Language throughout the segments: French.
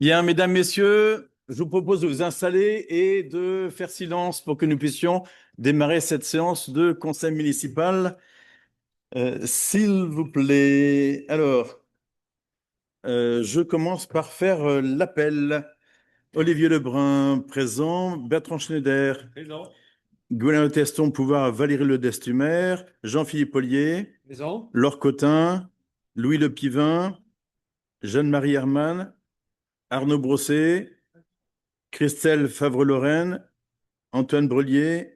Bien, mesdames, messieurs, je vous propose de vous installer et de faire silence pour que nous puissions démarrer cette séance de conseil municipal. S'il vous plaît. Alors, je commence par faire l'appel. Olivier Lebrun, présent. Bertrand Schneider. Présent. Gouvernement Teston, pouvoir. Valérie Le Destumer. Jean-Philippe Ollier. Présent. Laure Cotin. Louis Le Pivin. Jeanne-Marie Hermann. Arnaud Brosset. Christelle Favre-Lorraine. Antoine Brelier,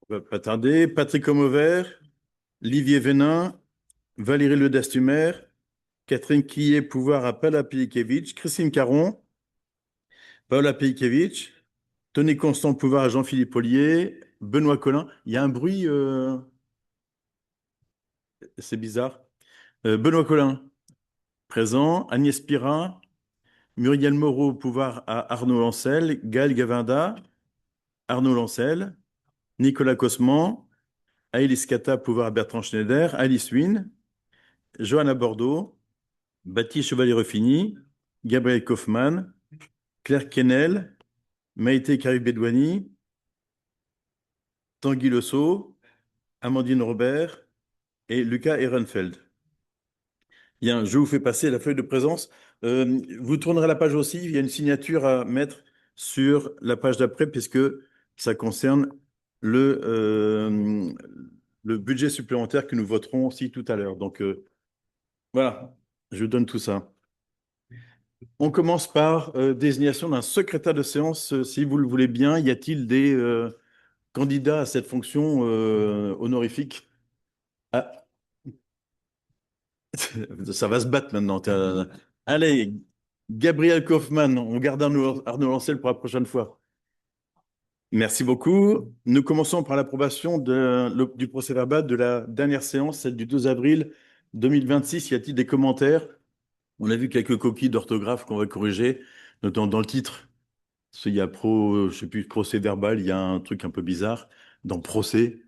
on va pas tarder, Patrick Homauvert, Livier Vénin, Valérie Le Destumer, Catherine Quillet, pouvoir à Paula Pilikiewicz, Christine Caron, Paula Pilikiewicz, Tony Constant, pouvoir à Jean-Philippe Ollier, Benoît Collin. Il y a un bruit, c'est bizarre. Benoît Collin, présent. Agnès Pira, Muriel Moreau, pouvoir à Arnaud Lancel, Gaël Gavinda, Arnaud Lancel, Nicolas Cosman, Aïlis Kata, pouvoir à Bertrand Schneider, Alice Wynne, Johanna Bordeaux, Baptiste Chevalier-Ruffini, Gabriel Kaufmann, Claire Quesnel, Maïté Carib-Bedouani, Tanguy Le Sceau, Amandine Robert et Lucas Ehrenfeld. Bien, je vous fais passer la feuille de présence. Vous tournerez la page aussi, il y a une signature à mettre sur la page d'après puisque ça concerne le budget supplémentaire que nous voterons aussi tout à l'heure. Donc voilà, je vous donne tout ça. On commence par désignation d'un secrétaire de séance, si vous le voulez bien. Y a-t-il des candidats à cette fonction honorifique? Ah, ça va se battre maintenant. Allez, Gabriel Kaufmann, on garde Arnaud Lancel pour la prochaine fois. Merci beaucoup. Nous commençons par l'approbation du procès-verbal de la dernière séance, celle du 12 avril 2026. Y a-t-il des commentaires? On a vu quelques coquilles d'orthographe qu'on va corriger, notamment dans le titre. Il y a je sais plus, procès verbal, il y a un truc un peu bizarre dans procès.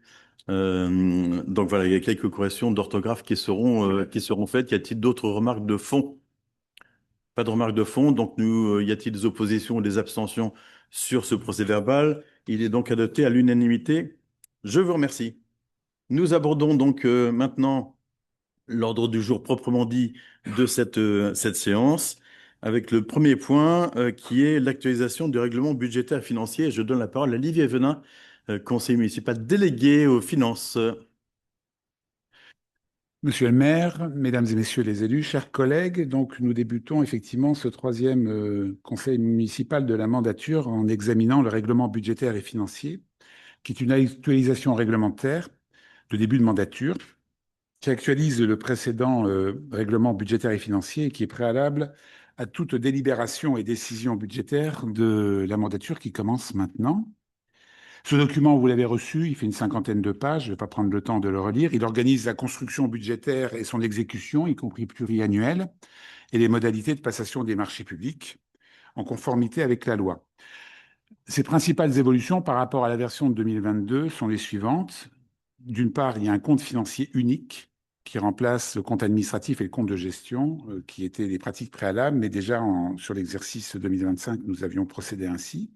Donc voilà, il y a quelques corrections d'orthographe qui seront faites. Y a-t-il d'autres remarques de fond? Pas de remarques de fond. Donc y a-t-il des oppositions ou des abstentions sur ce procès verbal? Il est donc adopté à l'unanimité. Je vous remercie. Nous abordons donc maintenant l'ordre du jour proprement dit de cette séance, avec le premier point qui est l'actualisation du règlement budgétaire et financier. Je donne la parole à Olivier Venin, conseiller municipal délégué aux finances. Monsieur le maire, mesdames et messieurs les élus, chers collègues, donc nous débutons effectivement ce troisième conseil municipal de la mandature en examinant le règlement budgétaire et financier, qui est une actualisation réglementaire de début de mandature, qui actualise le précédent règlement budgétaire et financier et qui est préalable à toute délibération et décision budgétaire de la mandature qui commence maintenant. Ce document, vous l'avez reçu, il fait une cinquantaine de pages, je ne vais pas prendre le temps de le relire. Il organise la construction budgétaire et son exécution, y compris pluriannuelle, et les modalités de passation des marchés publics en conformité avec la loi. Ses principales évolutions par rapport à la version de 2022 sont les suivantes. D'une part, il y a un compte financier unique qui remplace le compte administratif et le compte de gestion, qui étaient des pratiques préalables, mais déjà sur l'exercice 2025, nous avions procédé ainsi.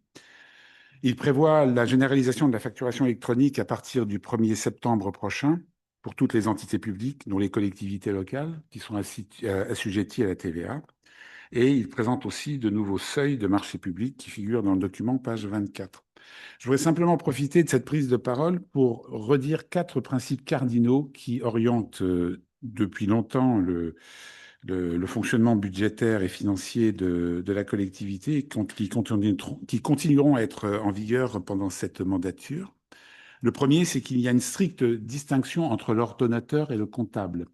Il prévoit la généralisation de la facturation électronique à partir du 1er septembre prochain pour toutes les entités publiques, dont les collectivités locales, qui sont assujetties à la TVA. Et il présente aussi de nouveaux seuils de marché public qui figurent dans le document, page 24. Je voudrais simplement profiter de cette prise de parole pour redire 4 principes cardinaux qui orientent depuis longtemps le fonctionnement budgétaire et financier de la collectivité et qui continueront à être en vigueur pendant cette mandature. Le premier, c'est qu'il y a une stricte distinction entre l'ordonnateur et le comptable.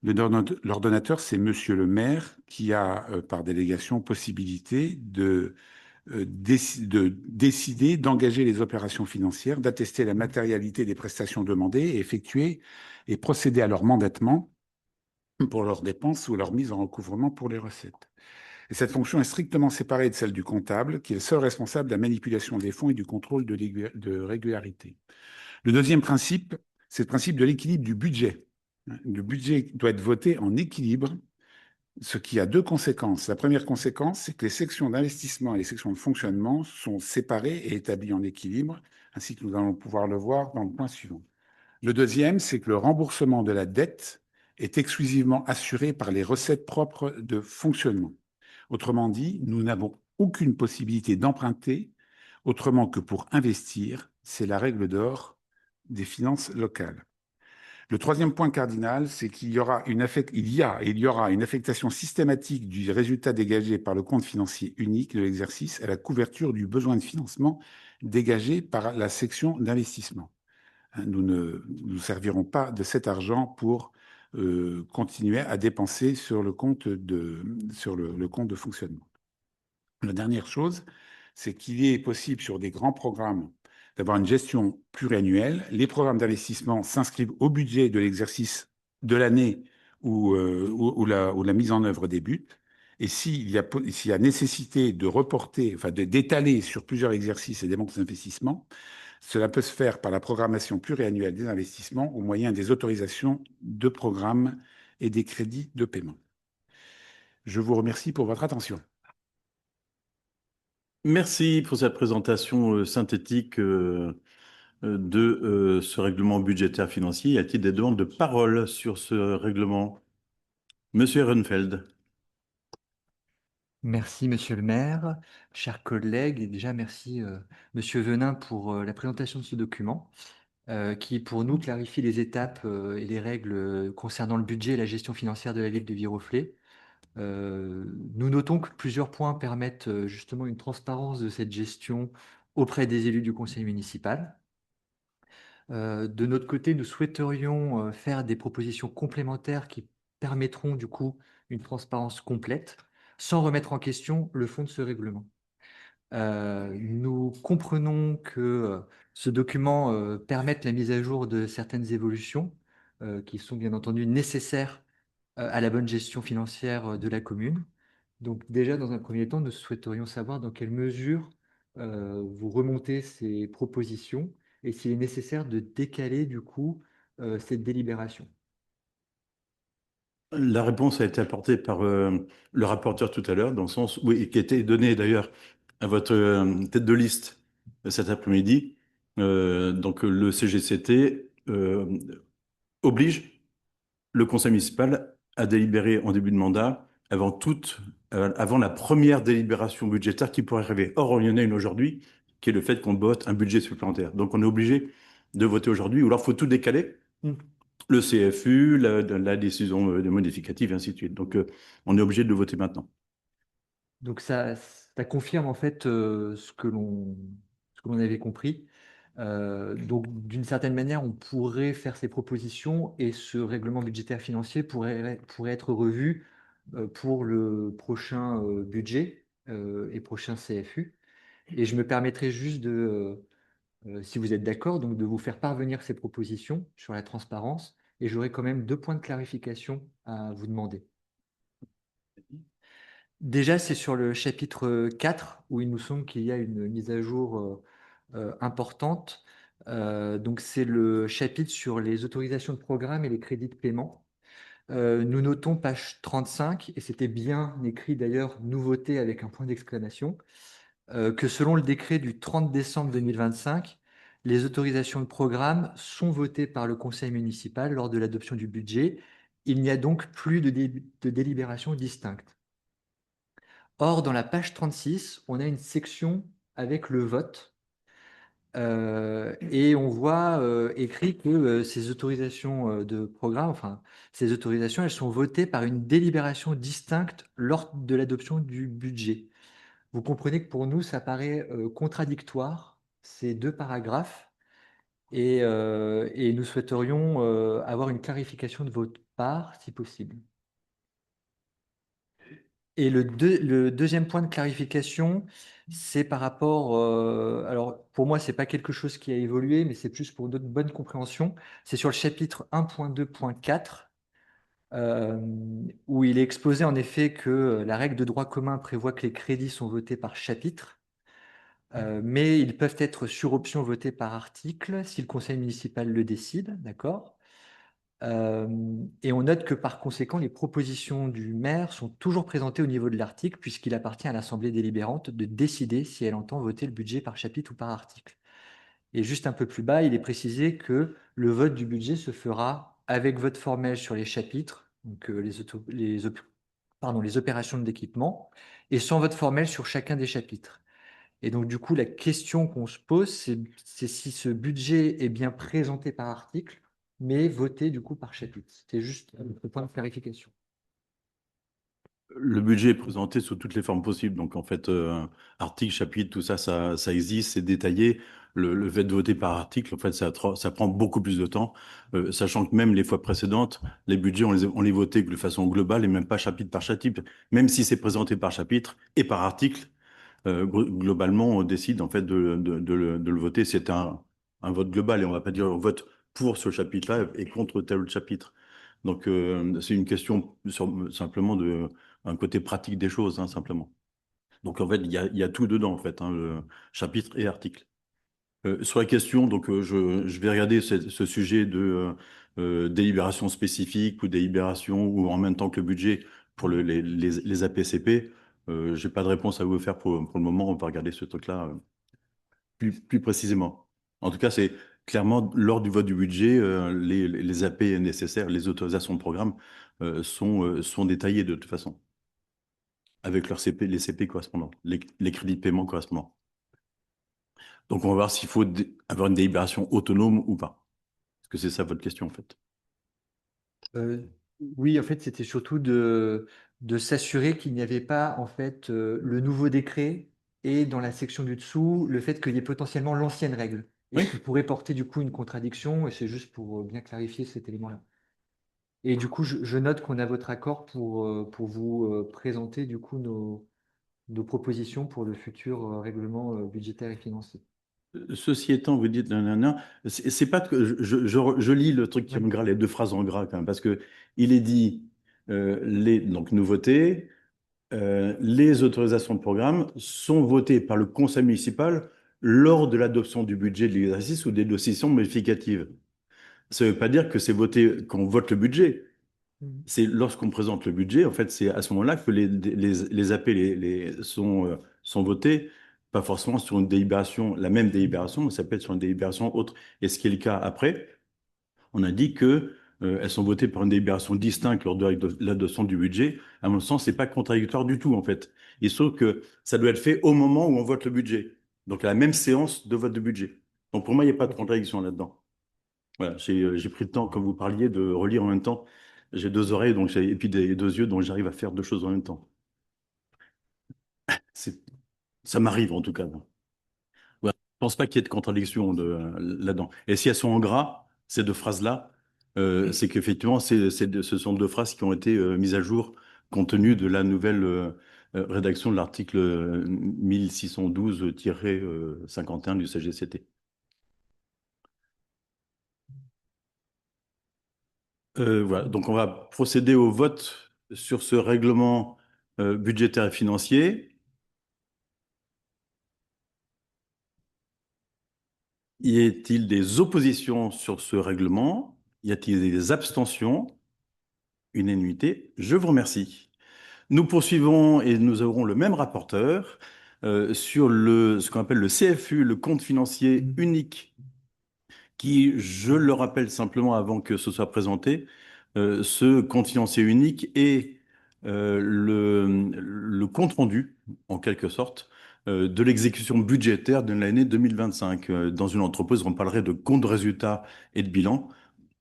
L'ordonnateur, c'est monsieur le maire qui a, par délégation, possibilité de décider d'engager les opérations financières, d'attester la matérialité des prestations demandées et effectuer et procéder à leur mandatement pour leurs dépenses ou leur mise en recouvrement pour les recettes. Et cette fonction est strictement séparée de celle du comptable, qui est le seul responsable de la manipulation des fonds et du contrôle de régularité. Le deuxième principe, c'est le principe de l'équilibre du budget. Le budget doit être voté en équilibre ce qui a deux conséquences. La première conséquence, c'est que les sections d'investissement et les sections de fonctionnement sont séparées et établies en équilibre, ainsi que nous allons pouvoir le voir dans le point suivant. Le deuxième, c'est que le remboursement de la dette est exclusivement assuré par les recettes propres de fonctionnement. Autrement dit, nous n'avons aucune possibilité d'emprunter autrement que pour investir. C'est la règle d'or des finances locales. Le troisième point cardinal, c'est qu'il y aura il y aura une affectation systématique du résultat dégagé par le compte financier unique de l'exercice à la couverture du besoin de financement dégagé par la section d'investissement. Nous ne nous servirons pas de cet argent pour continuer à dépenser sur le compte le compte de fonctionnement. La dernière chose, c'est qu'il est possible sur des grands programmes d'avoir une gestion pluriannuelle. Les programmes d'investissement s'inscrivent au budget de l'exercice de l'année où la mise en œuvre débute. Et s'il y a nécessité de reporter, enfin d'étaler sur plusieurs exercices et dépenses d'investissement, cela peut se faire par la programmation pluriannuelle des investissements au moyen des autorisations de programme et des crédits de paiement. Je vous remercie pour votre attention. Merci pour cette présentation synthétique de ce règlement budgétaire financier. Y a-t-il des demandes de parole sur ce règlement? Monsieur Ehrenfeld. Merci, monsieur le maire, chers collègues, et déjà merci, monsieur Venin, pour la présentation de ce document, qui, pour nous, clarifie les étapes et les règles concernant le budget et la gestion financière de la ville de Viroflay. Nous notons que plusieurs points permettent justement une transparence de cette gestion auprès des élus du conseil municipal. De notre côté, nous souhaiterions faire des propositions complémentaires qui permettront du coup une transparence complète, sans remettre en question le fond de ce règlement. Nous comprenons que ce document permette la mise à jour de certaines évolutions qui sont bien entendu nécessaires à la bonne gestion financière de la commune. Donc déjà, dans un premier temps, nous souhaiterions savoir dans quelle mesure vous remontez ces propositions et s'il est nécessaire de décaler du coup cette délibération. La réponse a été apportée par le rapporteur tout à l'heure, dans le sens où, et qui a été donnée d'ailleurs à votre tête de liste cet après-midi. Donc le CGCT oblige le conseil municipal à délibérer en début de mandat avant la première délibération budgétaire qui pourrait arriver. Or, il y en a une aujourd'hui, qui est le fait qu'on vote un budget supplémentaire. Donc on est obligé de voter aujourd'hui, ou alors il faut tout décaler. Le CFU, la décision de modificative, et ainsi de suite. Donc, on est obligé de le voter maintenant. Donc ça confirme en fait ce que l'on avait compris. Donc d'une certaine manière, on pourrait faire ces propositions et ce règlement budgétaire financier pourrait être revu pour le prochain budget et prochain CFU. Et je me permettrai juste de, si vous êtes d'accord, donc de vous faire parvenir ces propositions sur la transparence. Et j'aurai quand même deux points de clarification à vous demander. Déjà, c'est sur le chapitre 4 où il nous semble qu'il y a une mise à jour importante. Donc, c'est le chapitre sur les autorisations de programme et les crédits de paiement. Nous notons page 35, et c'était bien écrit d'ailleurs, nouveauté avec un point d'exclamation, que selon le décret du 30 décembre 2025, les autorisations de programme sont votées par le conseil municipal lors de l'adoption du budget. Il n'y a donc plus de délibération distincte. Or, dans la page 36, on a une section avec le vote et on voit écrit que ces autorisations de programme, enfin, ces autorisations, elles sont votées par une délibération distincte lors de l'adoption du budget. Vous comprenez que pour nous, ça paraît contradictoire, ces deux paragraphes, et nous souhaiterions avoir une clarification de votre part, si possible. Et le deuxième point de clarification, c'est par rapport, alors pour moi, c'est pas quelque chose qui a évolué, mais c'est plus pour notre bonne compréhension. C'est sur le chapitre 1.2.4, où il est exposé en effet que la règle de droit commun prévoit que les crédits sont votés par chapitre, mais ils peuvent être sur option votés par article si le conseil municipal le décide, d'accord? Et on note que par conséquent, les propositions du maire sont toujours présentées au niveau de l'article, puisqu'il appartient à l'Assemblée délibérante de décider si elle entend voter le budget par chapitre ou par article. Et juste un peu plus bas, il est précisé que le vote du budget se fera avec vote formel sur les chapitres, donc les opérations d'équipement, et sans vote formel sur chacun des chapitres. Et donc, du coup, la question qu'on se pose, c'est si ce budget est bien présenté par article, mais voté du coup par chapitre. C'était juste un point de clarification. Le budget est présenté sous toutes les formes possibles. Donc, en fait, article, chapitre, tout ça, ça existe, c'est détaillé. Le fait de voter par article, en fait, ça prend beaucoup plus de temps, sachant que même les fois précédentes, les budgets, on les votait de façon globale et même pas chapitre par chapitre. Même si c'est présenté par chapitre et par article, globalement, on décide en fait de le voter. C'est un vote global et on va pas dire on vote pour ce chapitre-là et contre tel autre chapitre. Donc, c'est une question simplement de un côté pratique des choses, hein, simplement. Donc, en fait, il y a tout dedans, en fait, hein, le chapitre et article. Sur la question, donc, je vais regarder ce sujet de délibération spécifique ou délibération ou en même temps que le budget pour les APCP. J'ai pas de réponse à vous faire pour le moment. On va regarder ce truc-là plus précisément. En tout cas, c'est clairement lors du vote du budget, les AP nécessaires, les autorisations de programme sont détaillées de toute façon, avec leurs CP, les CP correspondants, les crédits de paiement correspondants. Donc, on va voir s'il faut avoir une délibération autonome ou pas. Est-ce que c'est ça votre question, en fait? Euh, oui, en fait, c'était surtout de s'assurer qu'il n'y avait pas en fait le nouveau décret et dans la section du dessous, le fait qu'il y ait potentiellement l'ancienne règle. Et Oui. ce qui pourrait porter du coup une contradiction, et c'est juste pour bien clarifier cet élément-là. Et du coup, je note qu'on a votre accord pour vous présenter du coup nos propositions pour le futur règlement budgétaire et financier. Ceci étant, vous dites nanana, c'est pas que je lis le truc qui est Oui. en gras, les deux phrases en gras quand même, parce que il est dit les donc nouveautés, les autorisations de programme sont votées par le conseil municipal lors de l'adoption du budget de l'exercice ou des décisions modificatives. Ça ne veut pas dire que c'est voté quand on vote le budget. Mhm. C'est lorsqu'on présente le budget, en fait, c'est à ce moment-là que les AP sont votés, pas forcément sur une délibération, la même délibération, mais ça peut être sur une délibération autre. Et ce qui est le cas après, on a dit que elles sont votées par une délibération distincte lors de l'adoption du budget. À mon sens, c'est pas contradictoire du tout, en fait. Il se trouve que ça doit être fait au moment où on vote le budget. Donc, à la même séance de vote de budget. Donc, pour moi, il n'y a pas de Ok. contradiction là-dedans. Voilà, j'ai pris le temps, comme vous parliez, de relire en même temps. J'ai deux oreilles et puis des deux yeux, donc j'arrive à faire deux choses en même temps. C'est- Ça m'arrive en tout cas. Voilà. Je pense pas qu'il y ait de contradiction là-dedans. Et si elles sont en gras, ces deux phrases-là, c'est qu'effectivement, ce sont deux phrases qui ont été mises à jour compte tenu de la nouvelle rédaction de l'article 1612-51 du CGCT. Voilà, donc on va procéder au vote sur ce règlement budgétaire et financier. Y a-t-il des oppositions sur ce règlement? Y a-t-il des abstentions? Unanimité. Je vous remercie. Nous poursuivons et nous aurons le même rapporteur sur ce qu'on appelle le CFU, le compte financier unique qui, je le rappelle simplement avant que ce soit présenté, ce compte financier unique est le compte-rendu, en quelque sorte, de l'exécution budgétaire de l'année 2025. Dans une entreprise, on parlerait de compte de résultat et de bilan.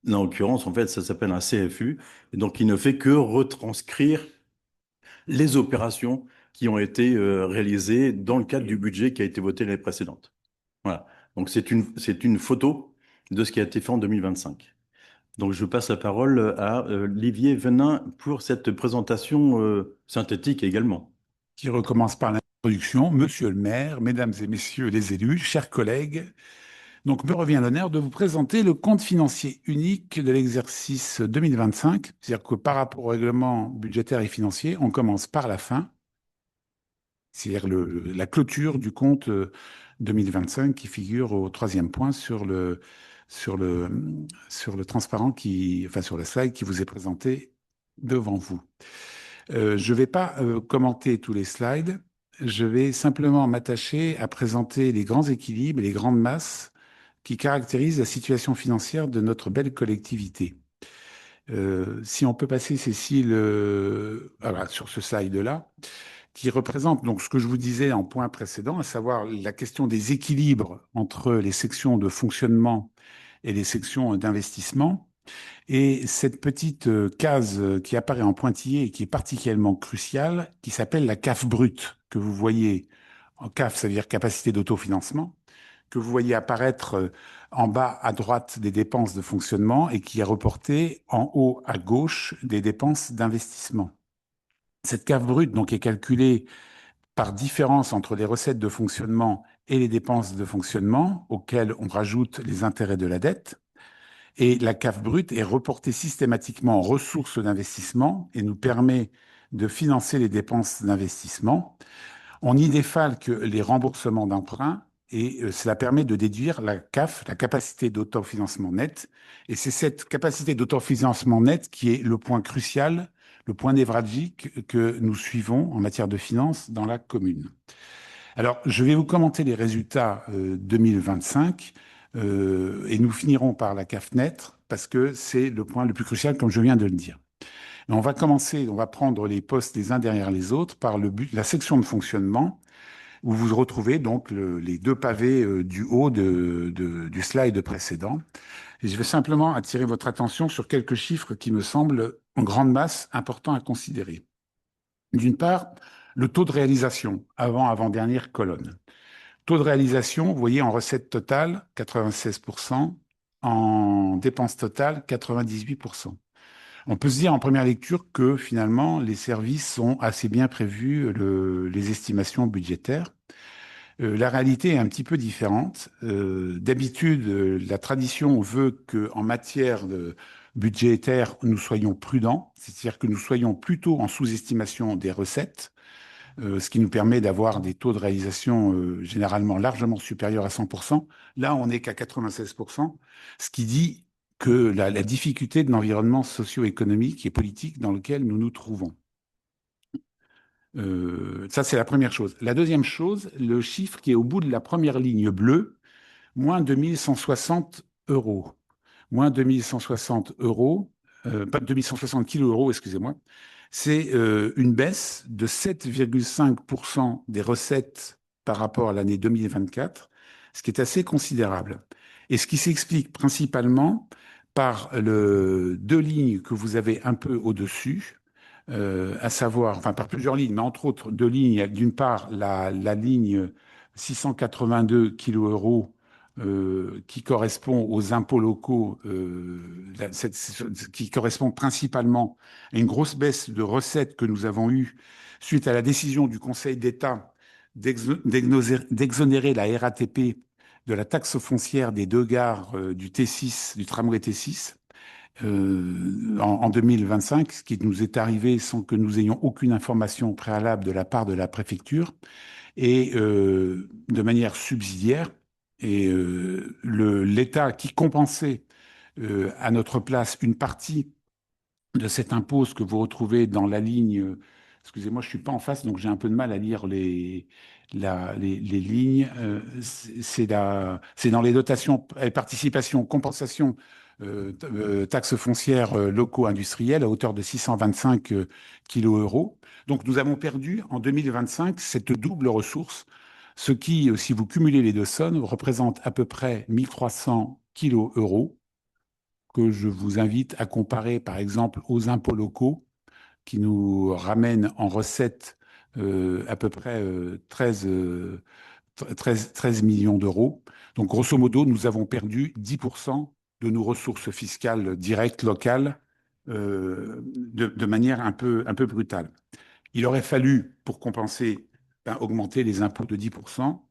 Là, en l'occurrence, en fait, ça s'appelle un CFU, et donc il ne fait que retranscrire les opérations qui ont été réalisées dans le cadre du budget qui a été voté l'année précédente. Voilà. Donc c'est une photo de ce qui a été fait en 2025. Donc je passe la parole à Olivier Venin pour cette présentation synthétique également. Qui recommence par l'introduction. Monsieur le maire, mesdames et messieurs les élus, chers collègues, donc me revient l'honneur de vous présenter le compte financier unique de l'exercice 2025. C'est-à-dire que par rapport au règlement budgétaire et financier, on commence par la fin, c'est-à-dire la clôture du compte 2025 qui figure au troisième point sur sur le transparent enfin sur le slide qui vous est présenté devant vous. Je ne vais pas commenter tous les slides. Je vais simplement m'attacher à présenter les grands équilibres et les grandes masses qui caractérisent la situation financière de notre belle collectivité. Si on peut passer, Cécile, voilà, sur ce slide-là, qui représente donc ce que je vous disais en point précédent, à savoir la question des équilibres entre les sections de fonctionnement et les sections d'investissement. Et cette petite case qui apparaît en pointillé et qui est particulièrement cruciale, qui s'appelle la CAF brute, que vous voyez en CAF, ça veut dire capacité d'autofinancement, que vous voyez apparaître en bas à droite des dépenses de fonctionnement et qui est reportée en haut à gauche des dépenses d'investissement. Cette CAF brute donc est calculée par différence entre les recettes de fonctionnement et les dépenses de fonctionnement auxquelles on rajoute les intérêts de la dette. Et la CAF brute est reportée systématiquement en ressources d'investissement et nous permet de financer les dépenses d'investissement. On y défalque les remboursements d'emprunts et cela permet de déduire la CAF, la capacité d'autofinancement net. Et c'est cette capacité d'autofinancement net qui est le point crucial, le point névralgique que nous suivons en matière de finances dans la commune. Alors, je vais vous commenter les résultats 2025 et nous finirons par la CAF net parce que c'est le point le plus crucial, comme je viens de le dire. Mais on va commencer, on va prendre les postes les uns derrière les autres par la section de fonctionnement où vous retrouvez donc les deux pavés du haut du slide précédent. Et je vais simplement attirer votre attention sur quelques chiffres qui me semblent en grande masse importants à considérer. D'une part, le taux de réalisation, avant-dernière colonne. Taux de réalisation, vous voyez, en recette totale, 96%, en dépenses totales, 98%. On peut se dire en première lecture que finalement, les services sont assez bien prévus, les estimations budgétaires. La réalité est un petit peu différente. D'habitude, la tradition veut qu'en matière budgétaire, nous soyons prudents, c'est-à-dire que nous soyons plutôt en sous-estimation des recettes, ce qui nous permet d'avoir des taux de réalisation généralement largement supérieurs à 100%. Là, on n'est qu'à 96%, ce qui dit que la difficulté de l'environnement socio-économique et politique dans lequel nous nous trouvons. Ça, c'est la première chose. La deuxième chose, le chiffre qui est au bout de la première ligne bleue, moins 2160 euros. Moins 2160 euros, pas 2160 kilos euros, excusez-moi. C'est une baisse de 7,5% des recettes par rapport à l'année 2024, ce qui est assez considérable. Et ce qui s'explique principalement par deux lignes que vous avez un peu au-dessus, à savoir, enfin par plusieurs lignes, mais entre autres deux lignes. D'une part, la ligne 682 kilos euros qui correspond aux impôts locaux, qui correspond principalement à une grosse baisse de recettes que nous avons eue suite à la décision du Conseil d'État d'exonérer la RATP de la taxe foncière des deux gares du T6, du tramway T6 en 2025, ce qui nous est arrivé sans que nous ayons aucune information préalable de la part de la préfecture et de manière subsidiaire. Et l'État qui compensait à notre place une partie de cet impôt, ce que vous retrouvez dans la ligne, excusez-moi, je ne suis pas en face, donc j'ai un peu de mal à lire les lignes. C'est dans les dotations, participations, compensations, taxes foncières locaux industriels à hauteur de 625 kilos euros. Donc nous avons perdu en 2025 cette double ressource, ce qui, si vous cumulez les deux sommes, représente à peu près 1300 kilos euros que je vous invite à comparer par exemple aux impôts locaux qui nous ramènent en recettes à peu près 13 millions d'euros. Donc grosso modo, nous avons perdu 10% de nos ressources fiscales directes locales de manière un peu brutale. Il aurait fallu, pour compenser, augmenter les impôts de 10%.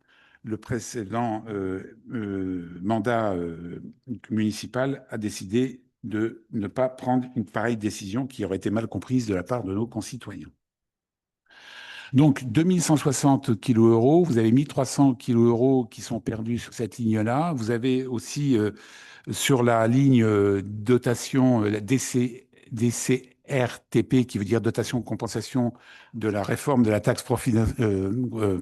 Le précédent mandat municipal a décidé de ne pas prendre une pareille décision qui aurait été mal comprise de la part de nos concitoyens. Donc, 2160 kilos euros, vous avez 1300 kilos euros qui sont perdus sur cette ligne-là. Vous avez aussi sur la ligne dotation la DCRTP, qui veut dire dotation de compensation de la réforme de la taxe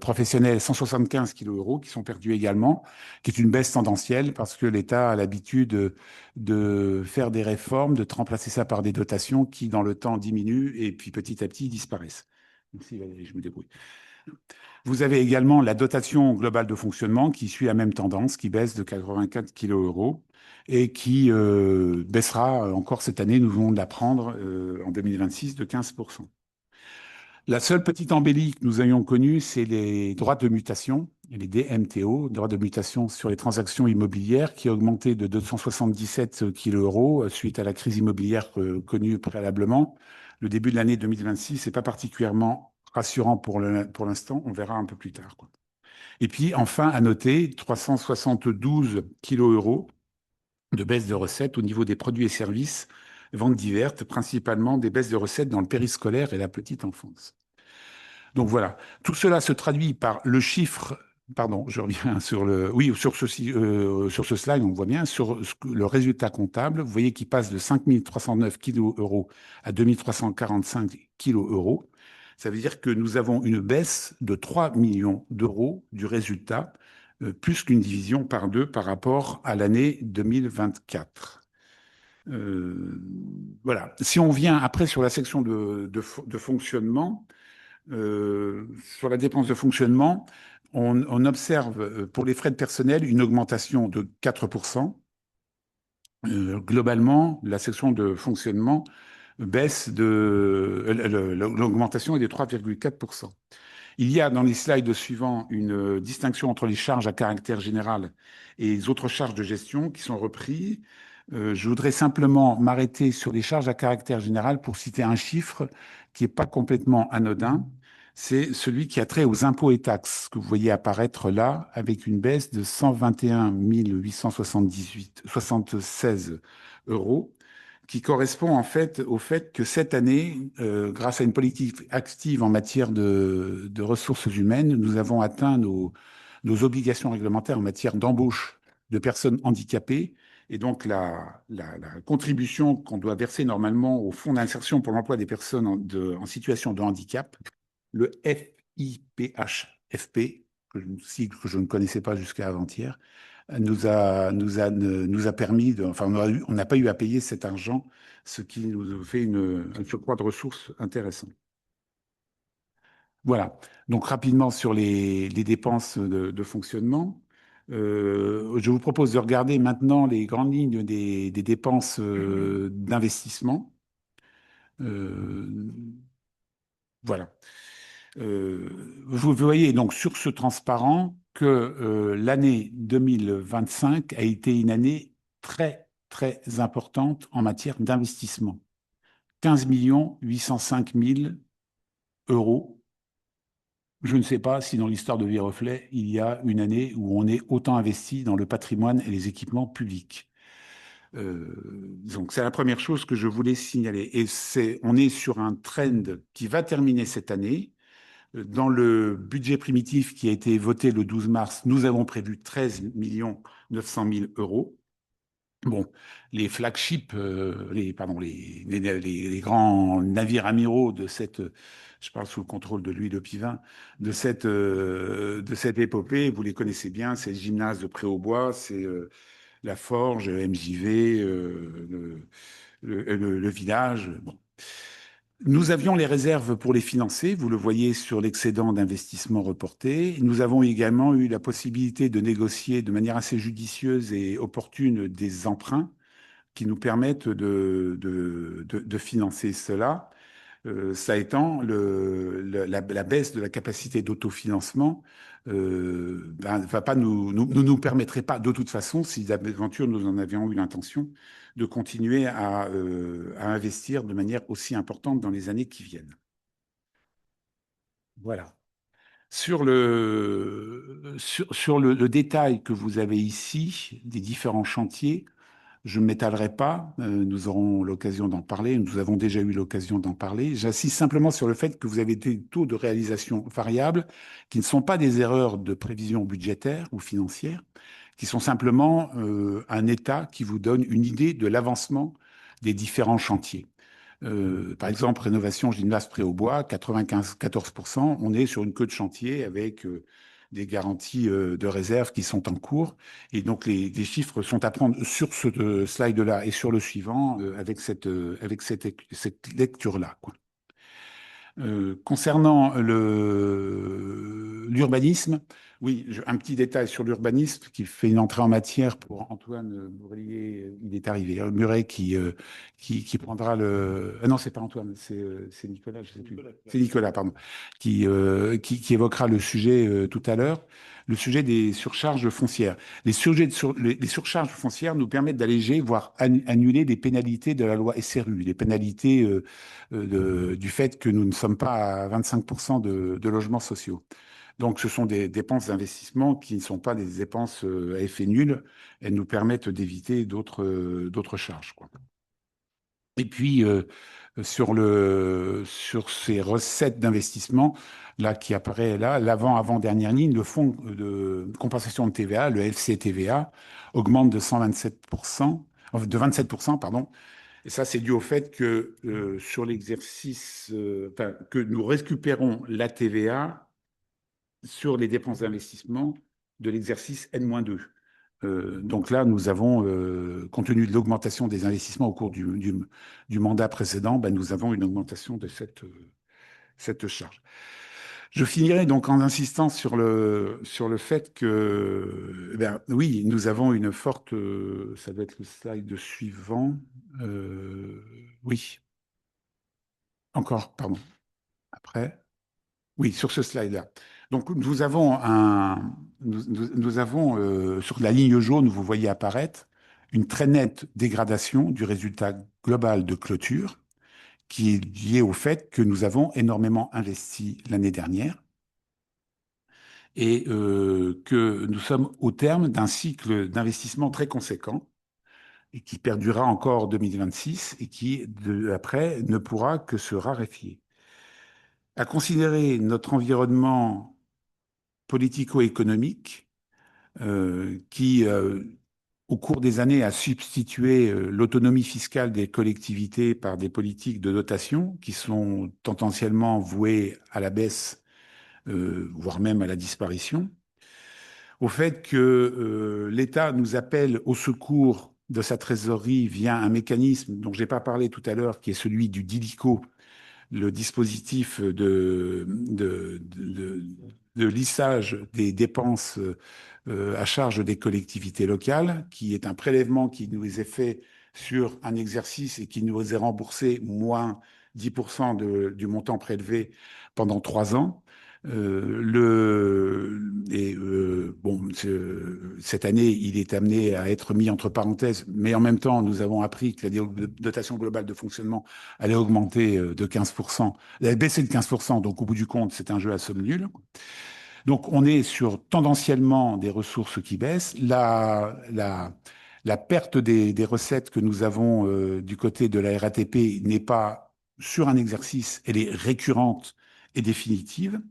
professionnelle, 175 kilos euros qui sont perdus également, qui est une baisse tendancielle parce que l'État a l'habitude de faire des réformes, de remplacer ça par des dotations qui, dans le temps, diminuent et puis petit à petit disparaissent. Merci Valérie, je me débrouille. Vous avez également la dotation globale de fonctionnement qui suit la même tendance, qui baisse de 84 kilos euros et qui baissera encore cette année, nous venons de l'apprendre en 2026, de 15%. La seule petite embellie que nous ayons connue, c'est les droits de mutation, les DMTO, droits de mutation sur les transactions immobilières, qui ont augmenté de 277 kilos euros suite à la crise immobilière connue préalablement. Le début de l'année 2026 n'est pas particulièrement rassurant pour l'instant, on verra un peu plus tard, quoi. Et puis enfin, à noter, 372 kilos euros de baisse de recettes au niveau des produits et services, ventes diverses, principalement des baisses de recettes dans le périscolaire et la petite enfance. Donc voilà, tout cela se traduit par le chiffre, pardon, je reviens sur sur ce slide, on voit bien, sur le résultat comptable, vous voyez qu'il passe de 5 309 kilos euros à 2 345 kilos euros. Ça veut dire que nous avons une baisse de 3 millions d'euros du résultat, plus qu'une division par deux par rapport à l'année 2024. Voilà. Si on vient après sur la section de fonctionnement, sur la dépense de fonctionnement, on observe pour les frais de personnel une augmentation de 4%. Globalement, la section de fonctionnement baisse l'augmentation est de 3,4%. Il y a dans les slides suivants une distinction entre les charges à caractère général et les autres charges de gestion qui sont reprises. Je voudrais simplement m'arrêter sur les charges à caractère général pour citer un chiffre qui n'est pas complètement anodin. C'est celui qui a trait aux impôts et taxes que vous voyez apparaître là avec une baisse de 121 876 euros qui correspond en fait au fait que cette année, grâce à une politique active en matière de ressources humaines, nous avons atteint nos obligations réglementaires en matière d'embauche de personnes handicapées. Et donc, la contribution qu'on doit verser normalement au Fonds d'insertion pour l'emploi des personnes en situation de handicap, le FIPHFP, sigle que je ne connaissais pas jusqu'à avant-hier, nous a permis, enfin, on n'a pas eu à payer cet argent, ce qui nous fait un surcroît de ressources intéressant. Voilà. Donc, rapidement sur les dépenses de fonctionnement. Je vous propose de regarder maintenant les grandes lignes des dépenses d'investissement. Voilà. Vous voyez donc sur ce transparent que l'année 2025 a été une année très, très importante en matière d'investissement. 15 805 000 euros. Je ne sais pas si dans l'histoire de Viroflay, il y a une année où on est autant investi dans le patrimoine et les équipements publics. Donc, c'est la première chose que je voulais signaler. Et on est sur un trend qui va terminer cette année. Dans le budget primitif qui a été voté le 12 mars, nous avons prévu 13 900 000 euros. Bon, les flagships, les grands navires amiraux de cette, je parle sous le contrôle de Louis de Pivin, de cette épopée, vous les connaissez bien, c'est le gymnase de Pré-aux-Bois, c'est la Forge, MJV, le village. Bon. Nous avions les réserves pour les financer, vous le voyez sur l'excédent d'investissement reporté. Nous avons également eu la possibilité de négocier de manière assez judicieuse et opportune des emprunts qui nous permettent de financer cela. Ça étant, la baisse de la capacité d'autofinancement va pas nous permettrait pas, de toute façon, si d'aventure nous en avions eu l'intention, de continuer à investir de manière aussi importante dans les années qui viennent. Voilà. Sur le détail que vous avez ici, des différents chantiers, Je ne m'étalerai pas, nous aurons l'occasion d'en parler, nous avons déjà eu l'occasion d'en parler. J'insiste simplement sur le fait que vous avez des taux de réalisation variables qui ne sont pas des erreurs de prévision budgétaire ou financière, qui sont simplement un état qui vous donne une idée de l'avancement des différents chantiers. Par exemple, rénovation gymnase Pré-aux-Bois, 94%, on est sur une queue de chantier avec des garanties de réserve qui sont en cours. Et donc, les chiffres sont à prendre sur ce slide-là et sur le suivant avec cette lecture-là, quoi. Concernant l'urbanisme, oui, un petit détail sur l'urbanisme qui fait une entrée en matière pour Antoine Bourlier, il est arrivé, Muret qui prendra le... Ah non, c'est pas Antoine, c'est Nicolas, je sais plus. C'est Nicolas, pardon, qui évoquera le sujet tout à l'heure, le sujet des surcharges foncières. Les surcharges foncières nous permettent d'alléger, voire annuler des pénalités de la loi SRU, des pénalités du fait que nous ne sommes pas à 25% de logements sociaux. Donc, ce sont des dépenses d'investissement qui ne sont pas des dépenses à effet nul. Elles nous permettent d'éviter d'autres charges, quoi. Et puis, sur ces recettes d'investissement, là, qui apparaît là, l'avant-dernière ligne, le fonds de compensation de TVA, le FCTVA, augmente de 127%, de 27%, pardon. Et ça, c'est dû au fait que sur l'exercice, enfin, que nous récupérons la TVA sur les dépenses d'investissement de l'exercice N-2. Donc là, nous avons, compte tenu de l'augmentation des investissements au cours du mandat précédent, ben, nous avons une augmentation de cette charge. Je finirai donc en insistant sur le fait que, eh bien, oui, nous avons une forte, ça doit être le slide suivant, oui, encore, pardon, après, oui, sur ce slide-là. Donc, nous avons sur la ligne jaune, vous voyez apparaître une très nette dégradation du résultat global de clôture qui est liée au fait que nous avons énormément investi l'année dernière et que nous sommes au terme d'un cycle d'investissement très conséquent et qui perdurera encore en 2026 et qui, après, ne pourra que se raréfier. À considérer notre environnement politico-économique qui, au cours des années, a substitué l'autonomie fiscale des collectivités par des politiques de dotation qui sont tendanciellement vouées à la baisse, voire même à la disparition, au fait que l'État nous appelle au secours de sa trésorerie via un mécanisme dont je n'ai pas parlé tout à l'heure, qui est celui du DILICO, le dispositif de lissage des dépenses à charge des collectivités locales, qui est un prélèvement qui nous est fait sur un exercice et qui nous est remboursé moins 10% du montant prélevé pendant 3 ans. Bon, cette année, il est amené à être mis entre parenthèses, mais en même temps, nous avons appris que la dotation globale de fonctionnement allait augmenter de 15%, elle allait baisser de 15%, donc au bout du compte, c'est un jeu à somme nulle. Donc on est sur tendanciellement des ressources qui baissent. La perte des recettes que nous avons du côté de la RATP n'est pas sur un exercice, elle est récurrente et définitive.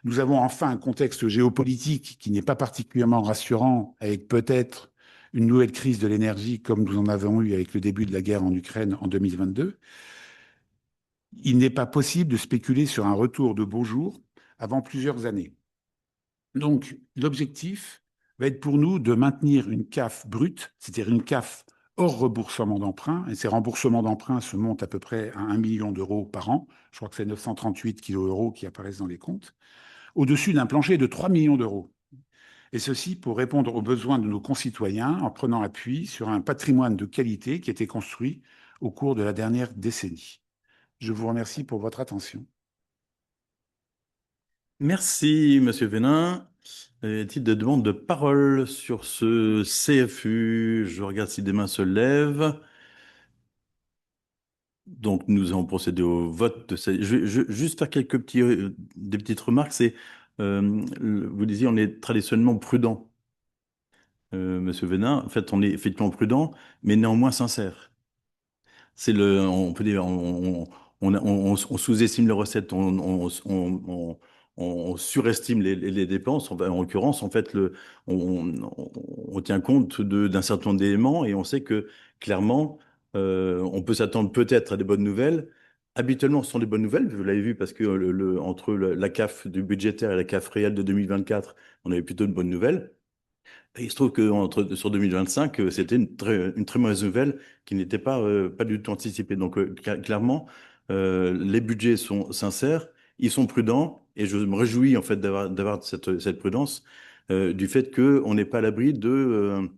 Nous avons enfin un contexte géopolitique qui n'est pas particulièrement rassurant, avec peut-être une nouvelle crise de l'énergie comme nous en avons eu avec le début de la guerre en Ukraine en 2022. Il n'est pas possible de spéculer sur un retour de beaux jours avant plusieurs années. Donc, l'objectif va être pour nous de maintenir une CAF brute, c'est-à-dire une CAF hors remboursement d'emprunt, et ces remboursements d'emprunt se montent à peu près à 1 million d'euros par an. Je crois que c'est 938 kilos euros qui apparaissent dans les comptes, au-dessus d'un plancher de 3 millions d'euros. Et ceci pour répondre aux besoins de nos concitoyens en prenant appui sur un patrimoine de qualité qui a été construit au cours de la dernière décennie. Je vous remercie pour votre attention. Merci, Monsieur Vénin. Y a-t-il des demandes de parole sur ce CFU? Je regarde si des mains se lèvent. Donc, nous allons procéder au vote de cette... Je vais juste faire des petites remarques. Vous disiez, on est traditionnellement prudent. Monsieur Vénin. En fait, on est effectivement prudent, mais néanmoins sincère. On peut dire, on sous-estime les recettes, on surestime les dépenses. En l'occurrence, en fait, on tient compte d'un certain nombre d'éléments et on sait que clairement, on peut s'attendre peut-être à des bonnes nouvelles. Habituellement, ce sont des bonnes nouvelles, vous l'avez vu, parce que entre la CAF du budgétaire et la CAF réelle de 2024, on avait plutôt de bonnes nouvelles. Et il se trouve que sur 2025, c'était une très mauvaise nouvelle qui n'était pas du tout anticipée. Donc, clairement, les budgets sont sincères, ils sont prudents, et je me réjouis en fait d'avoir cette prudence du fait qu'on n'est pas à l'abri de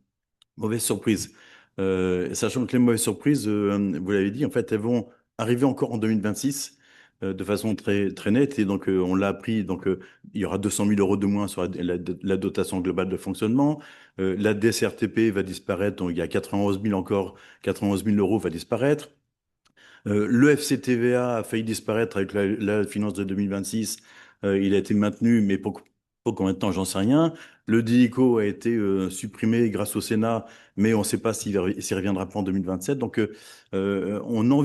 mauvaises surprises. Sachant que les mauvaises surprises, vous l'avez dit, en fait, elles vont arriver encore en 2026 de façon très nette. Et donc, on l'a appris. Donc, il y aura 200 000 euros de moins sur la dotation globale de fonctionnement. La DSRTP va disparaître. Donc, il y a 91 000 encore. 91 000 euros va disparaître. Le FCTVA a failli disparaître avec la finance de 2026. Il a été maintenu, mais pour combien de temps, j'en sais rien. Le DICO a été supprimé grâce au Sénat, mais on ne sait pas s'il reviendra pas en 2027. Donc, on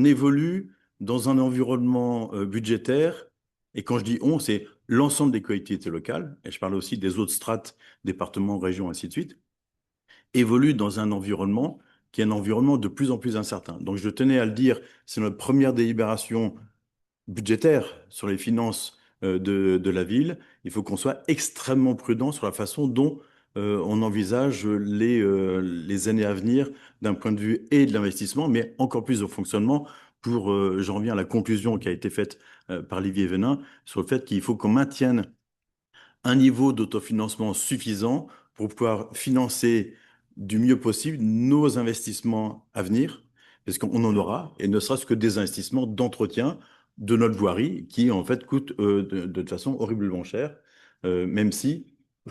évolue dans un environnement budgétaire. Et quand je dis on, c'est l'ensemble des collectivités locales, et je parle aussi des autres strates, départements, régions, ainsi de suite, évolue dans un environnement qui est un environnement de plus en plus incertain. Donc je tenais à le dire, c'est notre première délibération budgétaire sur les finances de la ville. Il faut qu'on soit extrêmement prudent sur la façon dont on envisage les années à venir d'un point de vue et de l'investissement, mais encore plus au fonctionnement. J'en reviens à la conclusion qui a été faite par Olivier Venin sur le fait qu'il faut qu'on maintienne un niveau d'autofinancement suffisant pour pouvoir financer du mieux possible nos investissements à venir, parce qu'on en aura, et ne serait-ce que des investissements d'entretien de notre voirie, qui en fait coûtent de toute façon horriblement cher, même si,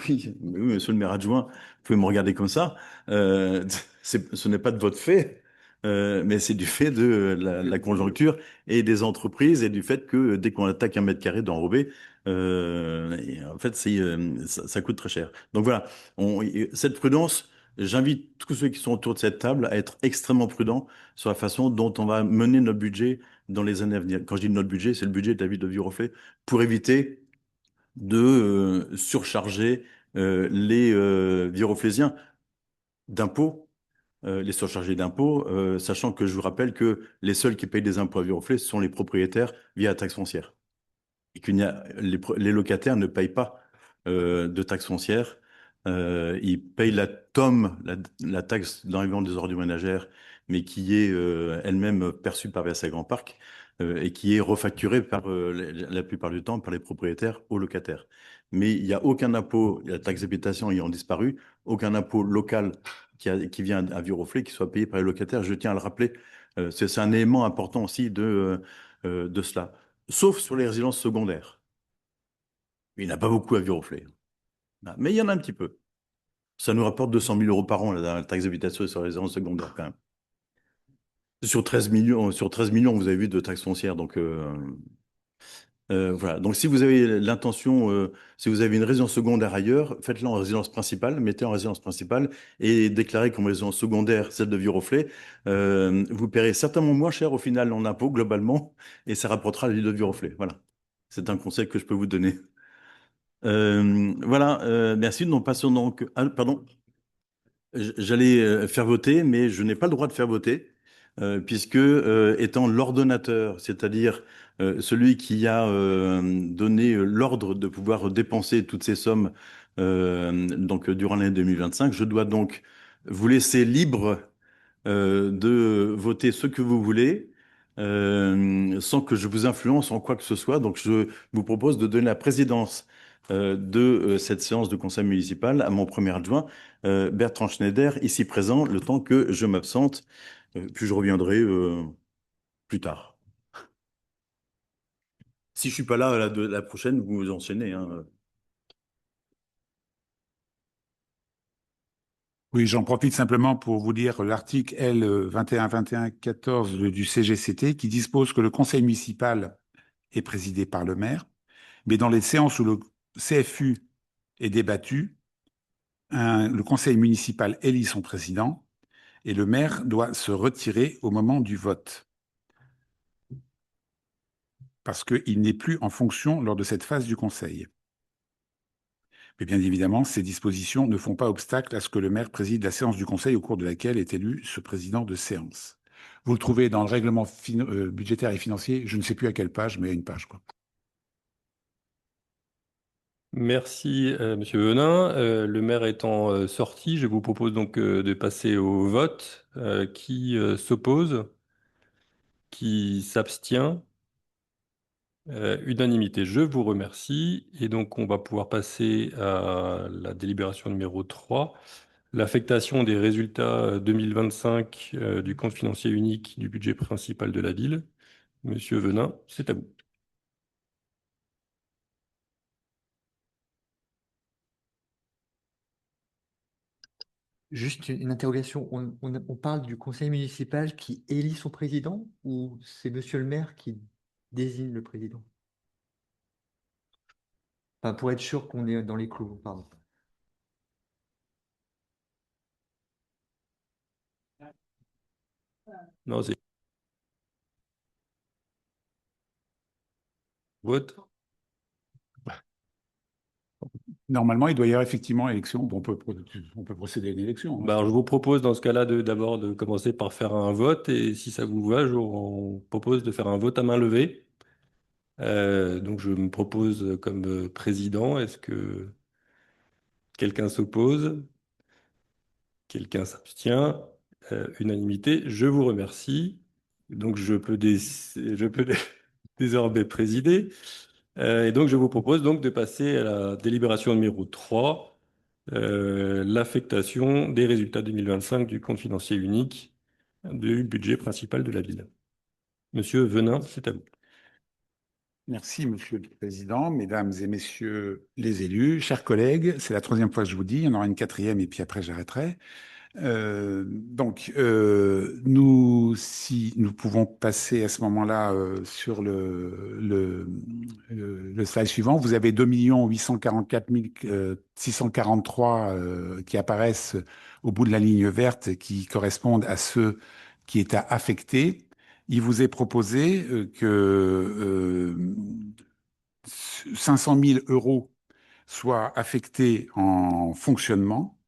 oui, monsieur le maire adjoint, vous pouvez me regarder comme ça, ce n'est pas de votre fait, mais c'est du fait de la conjoncture et des entreprises et du fait que dès qu'on attaque un mètre carré d'enrobé, et en fait, ça coûte très cher. Donc voilà, cette prudence, j'invite tous ceux qui sont autour de cette table à être extrêmement prudents sur la façon dont on va mener notre budget dans les années à venir. Quand je dis notre budget, c'est le budget de la ville de Viroflay pour éviter de surcharger les Viroflaysiens d'impôts, les surcharger d'impôts, sachant que je vous rappelle que les seuls qui payent des impôts à Viroflay, ce sont les propriétaires via la taxe foncière et les locataires ne payent pas de taxe foncière. Ils payent la TOM, la taxe d'enlèvement des ordures ménagères, mais qui est elle-même perçue par Versailles Grand Parc et qui est refacturée la plupart du temps par les propriétaires aux locataires. Mais il n'y a aucun impôt, la taxe d'habitation ayant disparu, aucun impôt local qui vient à Viroflay qui soit payé par les locataires. Je tiens à le rappeler. C'est un élément important aussi de cela. Sauf sur les résidences secondaires. Il n'y en a pas beaucoup à Viroflay. Mais il y en a un petit peu. Ça nous rapporte 200 000 euros par an, la taxe d'habitation sur les résidences secondaires, quand même. Sur 13 millions, vous avez vu de taxes foncières. Donc, voilà. Donc, si vous avez l'intention, si vous avez une résidence secondaire ailleurs, faites-la en résidence principale, mettez en résidence principale et déclarez comme résidence secondaire celle de Viroflay. Vous paierez certainement moins cher au final en impôts, globalement, et ça rapportera la ville de Viroflay. Voilà. C'est un conseil que je peux vous donner. Voilà, merci. Nous passons donc. Ah, pardon, j'allais faire voter, mais je n'ai pas le droit de faire voter, puisque étant l'ordonnateur, c'est-à-dire celui qui a donné l'ordre de pouvoir dépenser toutes ces sommes donc durant l'année 2025, je dois donc vous laisser libre de voter ce que vous voulez, sans que je vous influence en quoi que ce soit. Donc, je vous propose de donner la présidence de cette séance de conseil municipal à mon premier adjoint, Bertrand Schneider, ici présent, le temps que je m'absente, puis je reviendrai plus tard. Si je suis pas là la prochaine, vous vous enchaînez, hein. Oui, j'en profite simplement pour vous lire l'article L 2121-14 du CGCT qui dispose que le conseil municipal est présidé par le maire, mais dans les séances où le CFU est débattu, le conseil municipal élit son président et le maire doit se retirer au moment du vote parce qu'il n'est plus en fonction lors de cette phase du conseil. Mais bien évidemment, ces dispositions ne font pas obstacle à ce que le maire préside la séance du conseil au cours de laquelle est élu ce président de séance. Vous le trouvez dans le règlement budgétaire et financier, je ne sais plus à quelle page, mais à une page, quoi. Merci, Monsieur Venin. Le maire étant sorti, je vous propose donc de passer au vote. Qui s'oppose? Qui s'abstient? Unanimité. Je vous remercie. Et donc, on va pouvoir passer à la délibération numéro 3, l'affectation des résultats 2025 du compte financier unique du budget principal de la ville. Monsieur Venin, c'est à vous. Juste une interrogation. On parle du conseil municipal qui élit son président ou c'est monsieur le maire qui désigne le président? Enfin, pour être sûr qu'on est dans les clous, pardon. Non, c'est vote. Normalement, il doit y avoir effectivement élection. Bon, on peut procéder à une élection, hein. Alors, je vous propose dans ce cas-là d'abord de commencer par faire un vote et si ça vous va, on propose de faire un vote à main levée. Donc, je me propose comme président. Est-ce que quelqu'un s'oppose? Quelqu'un s'abstient? Unanimité. Je vous remercie. Donc, je peux désormais présider. Et donc, je vous propose donc de passer à la délibération numéro 3, l'affectation des résultats 2025 du compte financier unique du budget principal de la ville. Monsieur Venin, c'est à vous. Merci, Monsieur le Président, Mesdames et Messieurs les élus, chers collègues. C'est la troisième fois que je vous dis, il y en aura une quatrième et puis après j'arrêterai. Si nous pouvons passer à ce moment-là sur le slide suivant. Vous avez 2 844 643 qui apparaissent au bout de la ligne verte qui correspondent à ceux qui étaient affectés. Il vous est proposé que 500 000 euros soient affectés en fonctionnement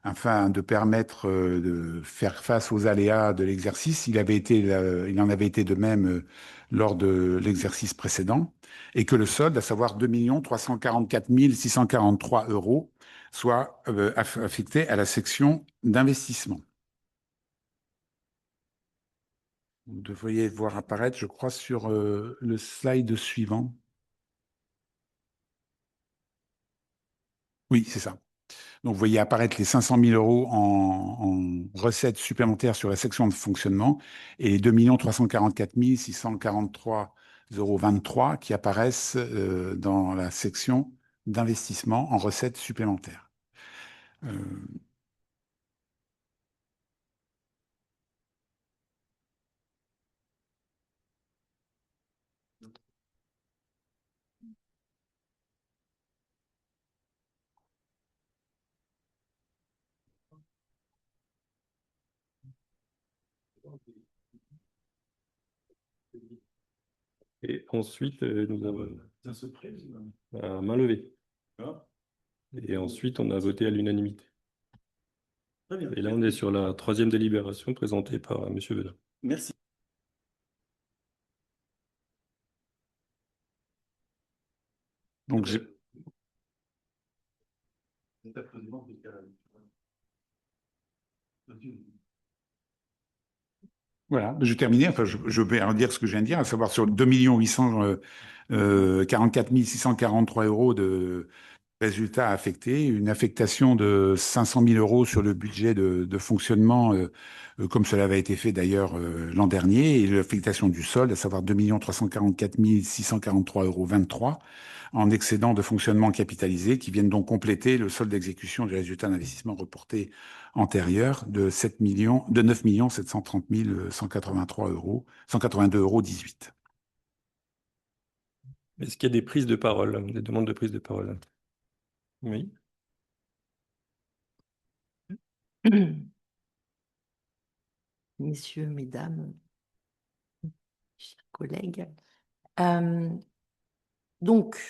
afin de permettre de faire face aux aléas de l'exercice. Il en avait été de même lors de l'exercice précédent, et que le solde, à savoir 2 344 643 euros, soit affecté à la section d'investissement. Vous devriez voir apparaître, je crois, sur le slide suivant. Oui, c'est ça. Donc, vous voyez apparaître les 500 000 euros en recettes supplémentaires sur la section de fonctionnement et les 2 344 643,23 euros qui apparaissent dans la section d'investissement en recettes supplémentaires. Et ensuite, nous avons à main levée. Et ensuite, on a voté à l'unanimité. Et là, on est sur la troisième délibération présentée par Monsieur Venin. Merci. Donc, voilà, je terminais. Enfin, je vais en dire ce que je viens de dire, à savoir sur 2 844 643 euros de résultats affectés, une affectation de 500 000 euros sur le budget de fonctionnement, comme cela avait été fait d'ailleurs l'an dernier, et l'affectation du solde, à savoir 2 344 643,23 euros en excédent de fonctionnement capitalisé, qui viennent donc compléter le solde d'exécution du résultat d'investissement reporté antérieur de 9 730 183 euros, 182,18 euros. Est-ce qu'il y a des prises de parole, des demandes de prise de parole? Oui. Messieurs, mesdames, chers collègues. Euh, donc,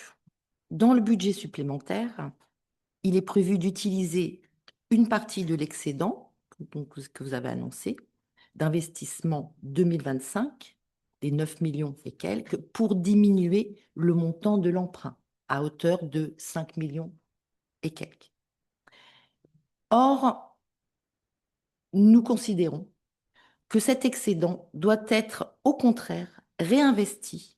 dans le budget supplémentaire, il est prévu d'utiliser une partie de l'excédent que vous avez annoncé d'investissement 2025, des 9 millions et quelques, pour diminuer le montant de l'emprunt à hauteur de 5 millions et quelques. Or, nous considérons que cet excédent doit être au contraire réinvesti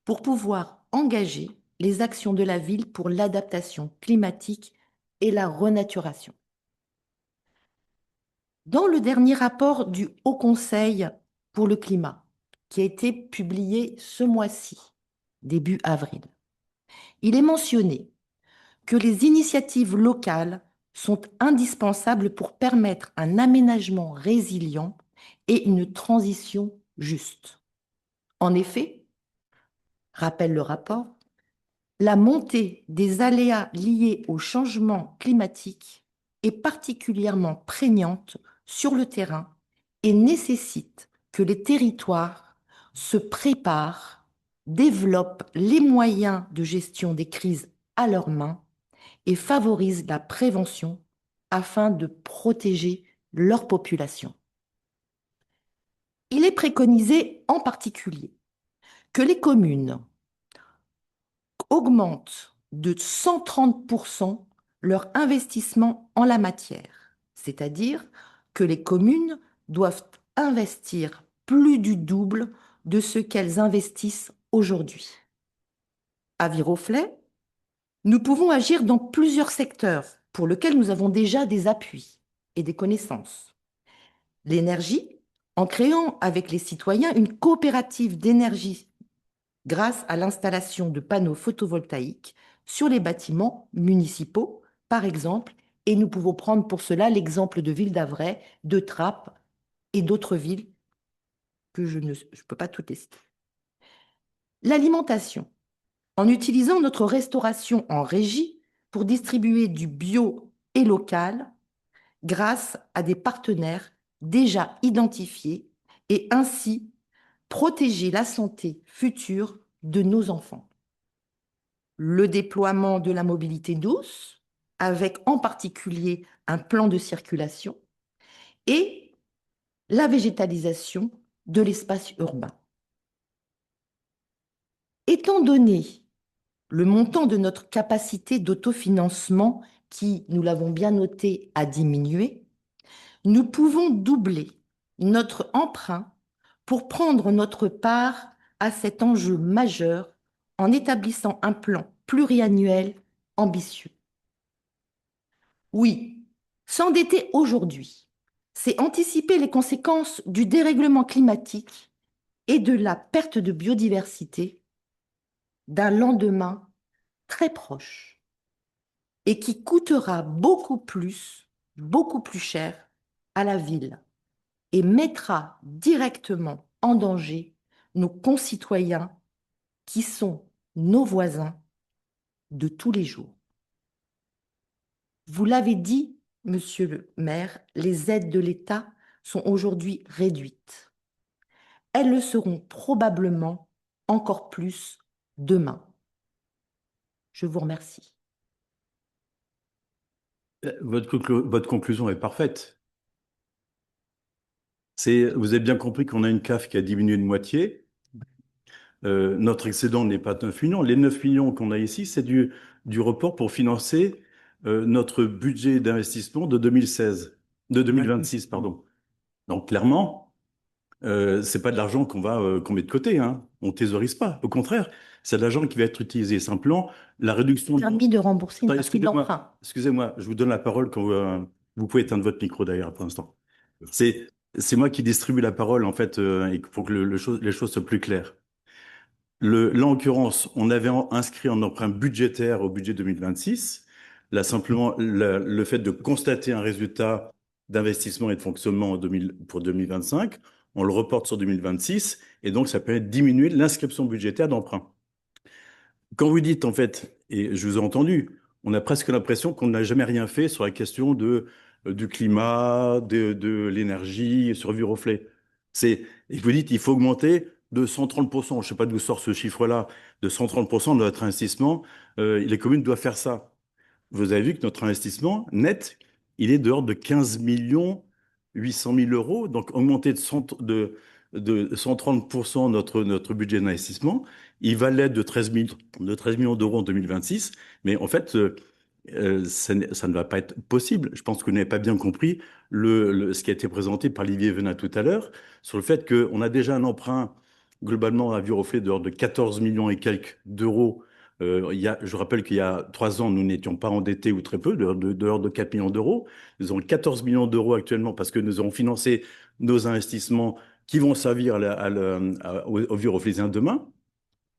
pour pouvoir engager les actions de la ville pour l'adaptation climatique et la renaturation. Dans le dernier rapport du Haut Conseil pour le climat, qui a été publié ce mois-ci, début avril, il est mentionné que les initiatives locales sont indispensables pour permettre un aménagement résilient et une transition juste. En effet, rappelle le rapport, la montée des aléas liés au changement climatique est particulièrement prégnante sur le terrain et nécessite que les territoires se préparent, développent les moyens de gestion des crises à leurs mains et favorisent la prévention afin de protéger leur population. Il est préconisé en particulier que les communes augmentent de 130% leur investissement en la matière, c'est-à-dire que les communes doivent investir plus du double de ce qu'elles investissent aujourd'hui. À Viroflay, nous pouvons agir dans plusieurs secteurs pour lesquels nous avons déjà des appuis et des connaissances. L'énergie, en créant avec les citoyens une coopérative d'énergie grâce à l'installation de panneaux photovoltaïques sur les bâtiments municipaux, par exemple, et nous pouvons prendre pour cela l'exemple de Ville d'Avray, de Trappes et d'autres villes que je ne peux pas toutes les citer. L'alimentation, en utilisant notre restauration en régie pour distribuer du bio et local grâce à des partenaires déjà identifiés et ainsi protéger la santé future de nos enfants. Le déploiement de la mobilité douce, avec en particulier un plan de circulation, et la végétalisation de l'espace urbain. Étant donné le montant de notre capacité d'autofinancement qui, nous l'avons bien noté, a diminué, nous pouvons doubler notre emprunt pour prendre notre part à cet enjeu majeur en établissant un plan pluriannuel ambitieux. Oui, s'endetter aujourd'hui, c'est anticiper les conséquences du dérèglement climatique et de la perte de biodiversité d'un lendemain très proche et qui coûtera beaucoup plus cher à la ville et mettra directement en danger nos concitoyens qui sont nos voisins de tous les jours. Vous l'avez dit, monsieur le maire, les aides de l'État sont aujourd'hui réduites. Elles le seront probablement encore plus demain. Je vous remercie. Votre conclusion est parfaite. Vous avez bien compris qu'on a une CAF qui a diminué de moitié. Notre excédent n'est pas 9 millions. Les 9 millions qu'on a ici, c'est du report pour financer notre budget d'investissement de 2026, pardon. Donc clairement, c'est pas de l'argent qu'on met de côté, hein. On thésaurise pas. Au contraire, c'est de l'argent qui va être utilisé. Simplement, la réduction. Permis de rembourser une partie de l'emprunt. Excusez-moi, je vous donne la parole quand vous pouvez éteindre votre micro d'ailleurs pour l'instant. C'est moi qui distribue la parole en fait et pour que les choses soient plus claires. Là, en l'occurrence, on avait inscrit un emprunt budgétaire au budget 2026. Là, simplement, le fait de constater un résultat d'investissement et de fonctionnement pour 2025, on le reporte sur 2026 et donc ça permet de diminuer l'inscription budgétaire d'emprunt. Quand vous dites, en fait, et je vous ai entendu, on a presque l'impression qu'on n'a jamais rien fait sur la question de du climat, de l'énergie sur Viroflay. Et vous dites, il faut augmenter de 130%. Je ne sais pas d'où sort ce chiffre-là, de 130% de notre investissement. Les communes doivent faire ça. Vous avez vu que notre investissement net, il est de l'ordre de 15 800 000 euros. Donc, augmenter de 130% notre budget d'investissement, il valait de 13 millions d'euros en 2026. Mais en fait, ça ne va pas être possible. Je pense que vous n'avez pas bien compris ce qui a été présenté par Olivier Venin tout à l'heure sur le fait qu'on a déjà un emprunt globalement à Viroflay de l'ordre de 14 millions et quelques d'euros. Je rappelle qu'il y a 3 ans, nous n'étions pas endettés ou très peu, de l'ordre de 4 millions d'euros. Nous avons 14 millions d'euros actuellement parce que nous avons financé nos investissements qui vont servir aux Viroflaysiens demain,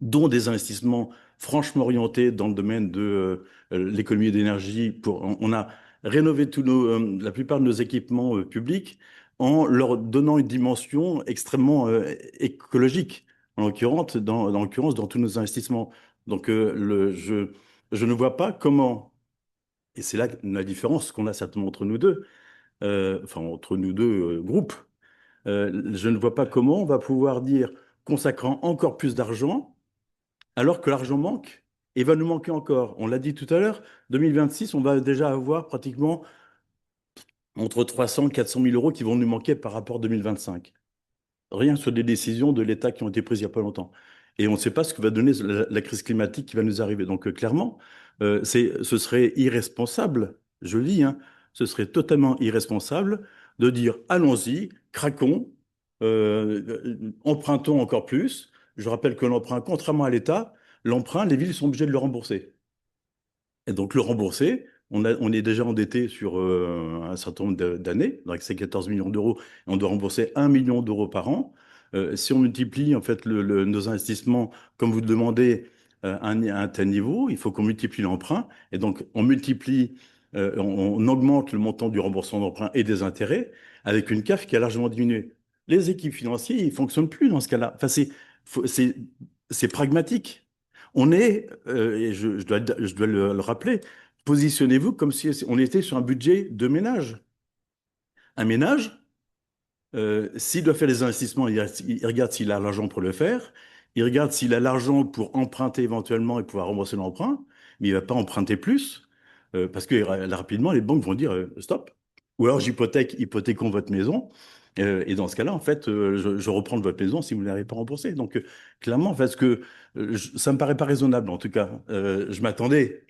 dont des investissements franchement orientés dans le domaine de l'économie d'énergie. On a rénové la plupart de nos équipements publics en leur donnant une dimension extrêmement écologique, en l'occurrence dans tous nos investissements. Donc je ne vois pas comment, et c'est là la différence qu'on a certainement entre nous deux, enfin entre nous deux groupes, je ne vois pas comment on va pouvoir dire consacrant encore plus d'argent alors que l'argent manque et va nous manquer encore. On l'a dit tout à l'heure, 2026, on va déjà avoir pratiquement entre 300 et 400 000 euros qui vont nous manquer par rapport à 2025. Rien sur des décisions de l'État qui ont été prises il n'y a pas longtemps. Et on ne sait pas ce que va donner la crise climatique qui va nous arriver. Donc clairement, ce serait irresponsable, je le dis, hein, ce serait totalement irresponsable de dire allons-y, craquons, empruntons encore plus. Je rappelle que l'emprunt, contrairement à l'État, l'emprunt, les villes sont obligées de le rembourser. Et donc le rembourser, on est déjà endetté sur un certain nombre d'années, donc c'est 14 millions d'euros, et on doit rembourser 1 million d'euros par an. Si on multiplie en fait nos investissements, comme vous le demandez, à un tel niveau, il faut qu'on multiplie l'emprunt, et donc on multiplie, on augmente le montant du remboursement d'emprunt et des intérêts, avec une CAF qui a largement diminué. Les équipes financières, ils ne fonctionnent plus dans ce cas-là. Enfin, faut- c'est, c'est pragmatique. Et je dois le rappeler, positionnez-vous comme si on était sur un budget de ménage. Un ménage, s'il doit faire des investissements, il regarde s'il a l'argent pour le faire, il regarde s'il a l'argent pour emprunter éventuellement et pouvoir rembourser l'emprunt, mais il ne va pas emprunter plus, parce que rapidement, les banques vont dire stop. Ou alors hypothéquons votre maison, et dans ce cas-là, en fait, je reprends de votre maison si vous ne l'avez pas remboursé. Donc, clairement, parce que ça me paraît pas raisonnable, en tout cas. Je m'attendais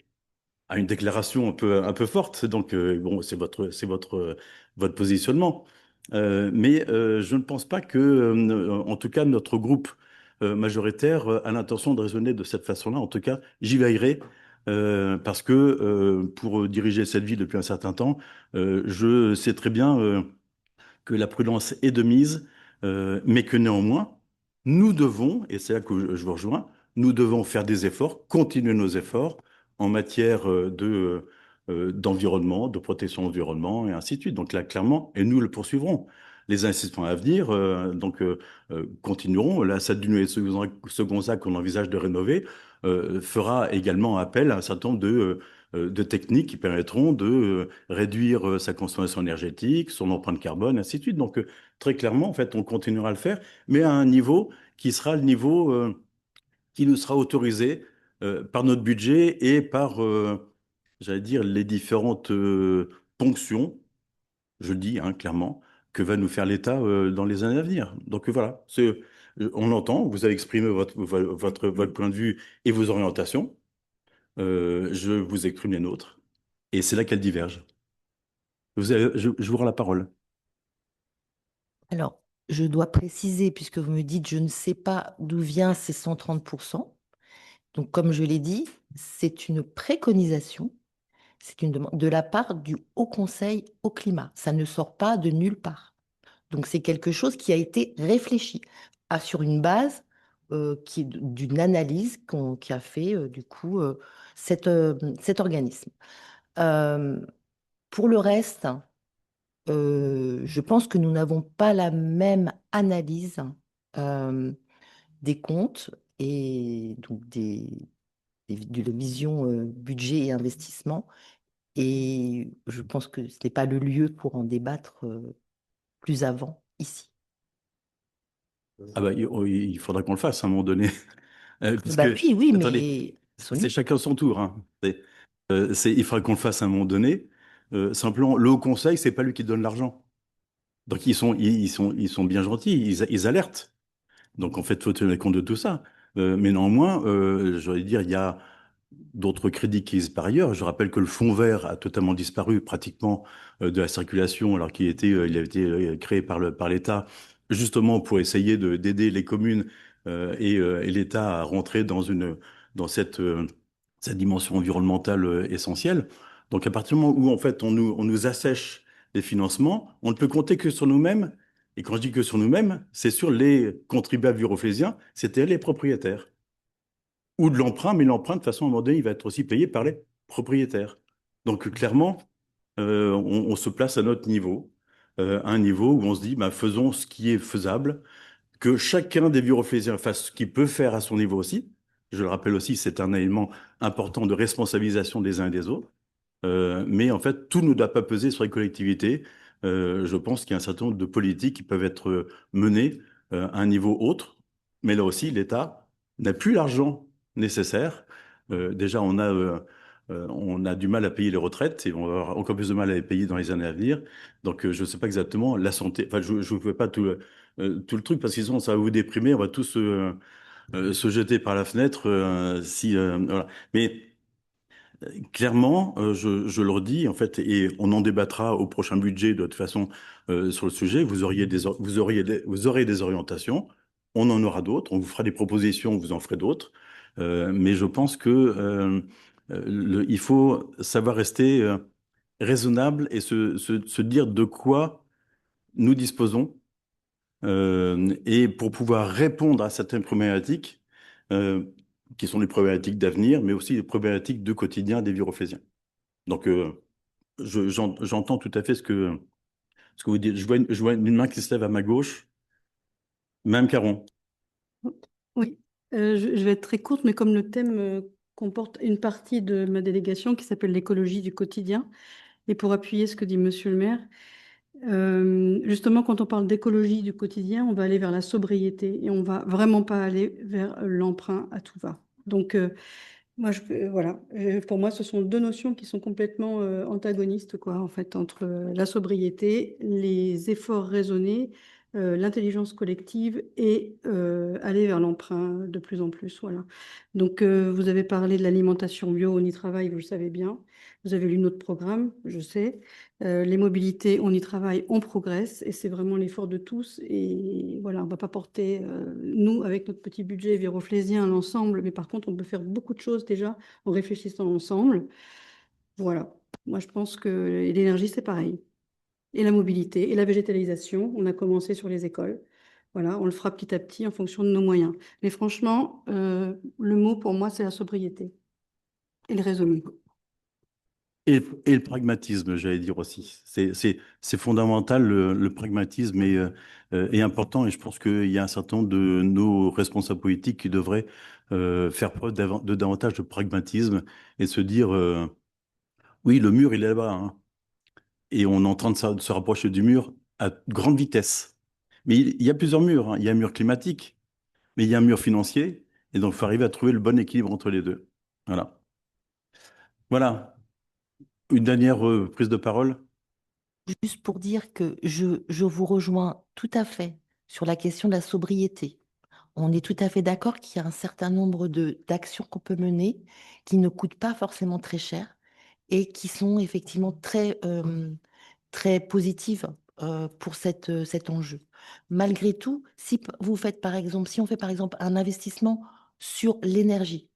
à une déclaration un peu forte. Donc, bon, votre positionnement. Mais je ne pense pas que, en tout cas, notre groupe majoritaire a l'intention de raisonner de cette façon-là. En tout cas, j'y veillerai. Parce que pour diriger cette ville depuis un certain temps, je sais très bien que la prudence est de mise, mais que néanmoins, nous devons, et c'est là que je vous rejoins, nous devons faire des efforts, continuer nos efforts en matière d'environnement, de protection de l'environnement et ainsi de suite. Donc là, clairement, et nous le poursuivrons. Les investissements à venir, continueront. La salle du Nuit-Segonzac qu'on envisage de rénover fera également appel à un certain nombre de techniques qui permettront de réduire sa consommation énergétique, son empreinte carbone, ainsi de suite. Donc, très clairement, en fait, on continuera à le faire, mais à un niveau qui sera le niveau qui nous sera autorisé par notre budget et par, j'allais dire, les différentes ponctions, je le dis hein, clairement, que va nous faire l'État dans les années à venir. Donc voilà, on entend, vous avez exprimé votre point de vue et vos orientations. Je vous exprime les nôtres. Et c'est là qu'elles divergent. Je vous rends la parole. Alors, je dois préciser, puisque vous me dites, je ne sais pas d'où vient ces 130%. Donc, comme je l'ai dit, c'est une préconisation, c'est une demande de la part du Haut Conseil au climat. Ça ne sort pas de nulle part. Donc, c'est quelque chose qui a été réfléchi sur une base qui est d'une analyse qui a fait, du coup, cet organisme. Euh, pour le reste, je pense que nous n'avons pas la même analyse euh, des comptes et donc de la vision budget et investissement Et je pense que ce n'est pas le lieu pour en débattre plus avant ici. Ah bah, il faudra qu'on le fasse à un moment donné. Parce Bah que, oui, oui, attendez, mais c'est chacun son tour, hein. Il faudra qu'on le fasse à un moment donné. Simplement, le Haut Conseil, c'est pas lui qui donne l'argent. Donc ils sont bien gentils, ils alertent. Donc en fait, il faut tenir compte de tout ça. Mais néanmoins, j'allais dire, il y a d'autres crédits qui existent par ailleurs. Je rappelle que le fonds vert a totalement disparu pratiquement de la circulation, alors il a été créé par l'État, justement pour essayer d'aider les communes et l'État à rentrer dans cette dimension environnementale essentielle. Donc à partir du moment où en fait on nous assèche les financements, on ne peut compter que sur nous-mêmes. Et quand je dis que sur nous-mêmes, c'est sur les contribuables bureaucrésiens, c'était les propriétaires ou de l'emprunt, mais l'emprunt, de toute façon, à un moment donné, il va être aussi payé par les propriétaires. Donc, clairement, on se place à notre niveau, à un niveau où on se dit, bah, faisons ce qui est faisable, que chacun des bureaucrésiens fasse ce qu'il peut faire à son niveau aussi. Je le rappelle aussi, c'est un élément important de responsabilisation des uns et des autres. Mais en fait, tout ne doit pas peser sur les collectivités. Je pense qu'il y a un certain nombre de politiques qui peuvent être menées à un niveau autre. Mais là aussi, l'État n'a plus l'argent nécessaire. Déjà, on a du mal à payer les retraites et on va avoir encore plus de mal à les payer dans les années à venir. Donc, je ne sais pas exactement la santé. Enfin, je ne fais pas tout le truc parce que sinon, ça va vous déprimer. On va tous se jeter par la fenêtre. Voilà. Mais clairement, je le redis, en fait, et on en débattra au prochain budget de toute façon sur le sujet. Vous aurez des orientations, on en aura d'autres, on vous fera des propositions, vous en ferez d'autres. Mais je pense que il faut savoir rester raisonnable et se dire de quoi nous disposons et pour pouvoir répondre à certaines problématiques euh, qui sont les problématiques d'avenir, mais aussi les problématiques de quotidien des bureaucrésiens. Donc, j'entends tout à fait ce que vous dites. Je vois une main qui se lève à ma gauche. Madame Caron. Oui, je vais être très courte, mais comme le thème comporte une partie de ma délégation qui s'appelle l'écologie du quotidien, et pour appuyer ce que dit Monsieur le maire, justement, quand on parle d'écologie du quotidien, on va aller vers la sobriété et on va vraiment pas aller vers l'emprunt à tout va. Donc, moi, voilà, pour moi, ce sont deux notions qui sont complètement antagonistes, quoi, en fait, entre la sobriété, les efforts raisonnés, l'intelligence collective et aller vers l'emprunt de plus en plus, voilà. Donc, vous avez parlé de l'alimentation bio, on y travaille, vous le savez bien. Vous avez lu notre programme, je sais. Les mobilités, on y travaille, on progresse et c'est vraiment l'effort de tous. Et voilà, on ne va pas porter, nous, avec notre petit budget viroflésien, l'ensemble, mais par contre, on peut faire beaucoup de choses déjà en réfléchissant ensemble. Voilà, moi je pense que l'énergie, c'est pareil. Et la mobilité et la végétalisation, on a commencé sur les écoles. Voilà, on le fera petit à petit en fonction de nos moyens. Mais franchement, le mot pour moi, c'est la sobriété et le raisonnement. Et le pragmatisme, j'allais dire aussi. C'est fondamental, le pragmatisme est important et je pense qu'il y a un certain nombre de nos responsables politiques qui devraient faire preuve de davantage de pragmatisme et se dire, oui, le mur, il est là-bas, hein, et on est en train de se rapprocher du mur à grande vitesse. Mais il y a plusieurs murs, hein. Il y a un mur climatique, mais il y a un mur financier, et donc il faut arriver à trouver le bon équilibre entre les deux. Voilà. Voilà. Une dernière prise de parole. juste pour dire que je vous rejoins tout à fait sur la question de la sobriété. On est tout à fait d'accord qu'il y a un certain nombre d'actions qu'on peut mener qui ne coûtent pas forcément très cher et qui sont effectivement très positives pour cet enjeu. Malgré tout, si on fait par exemple un investissement sur l'énergie,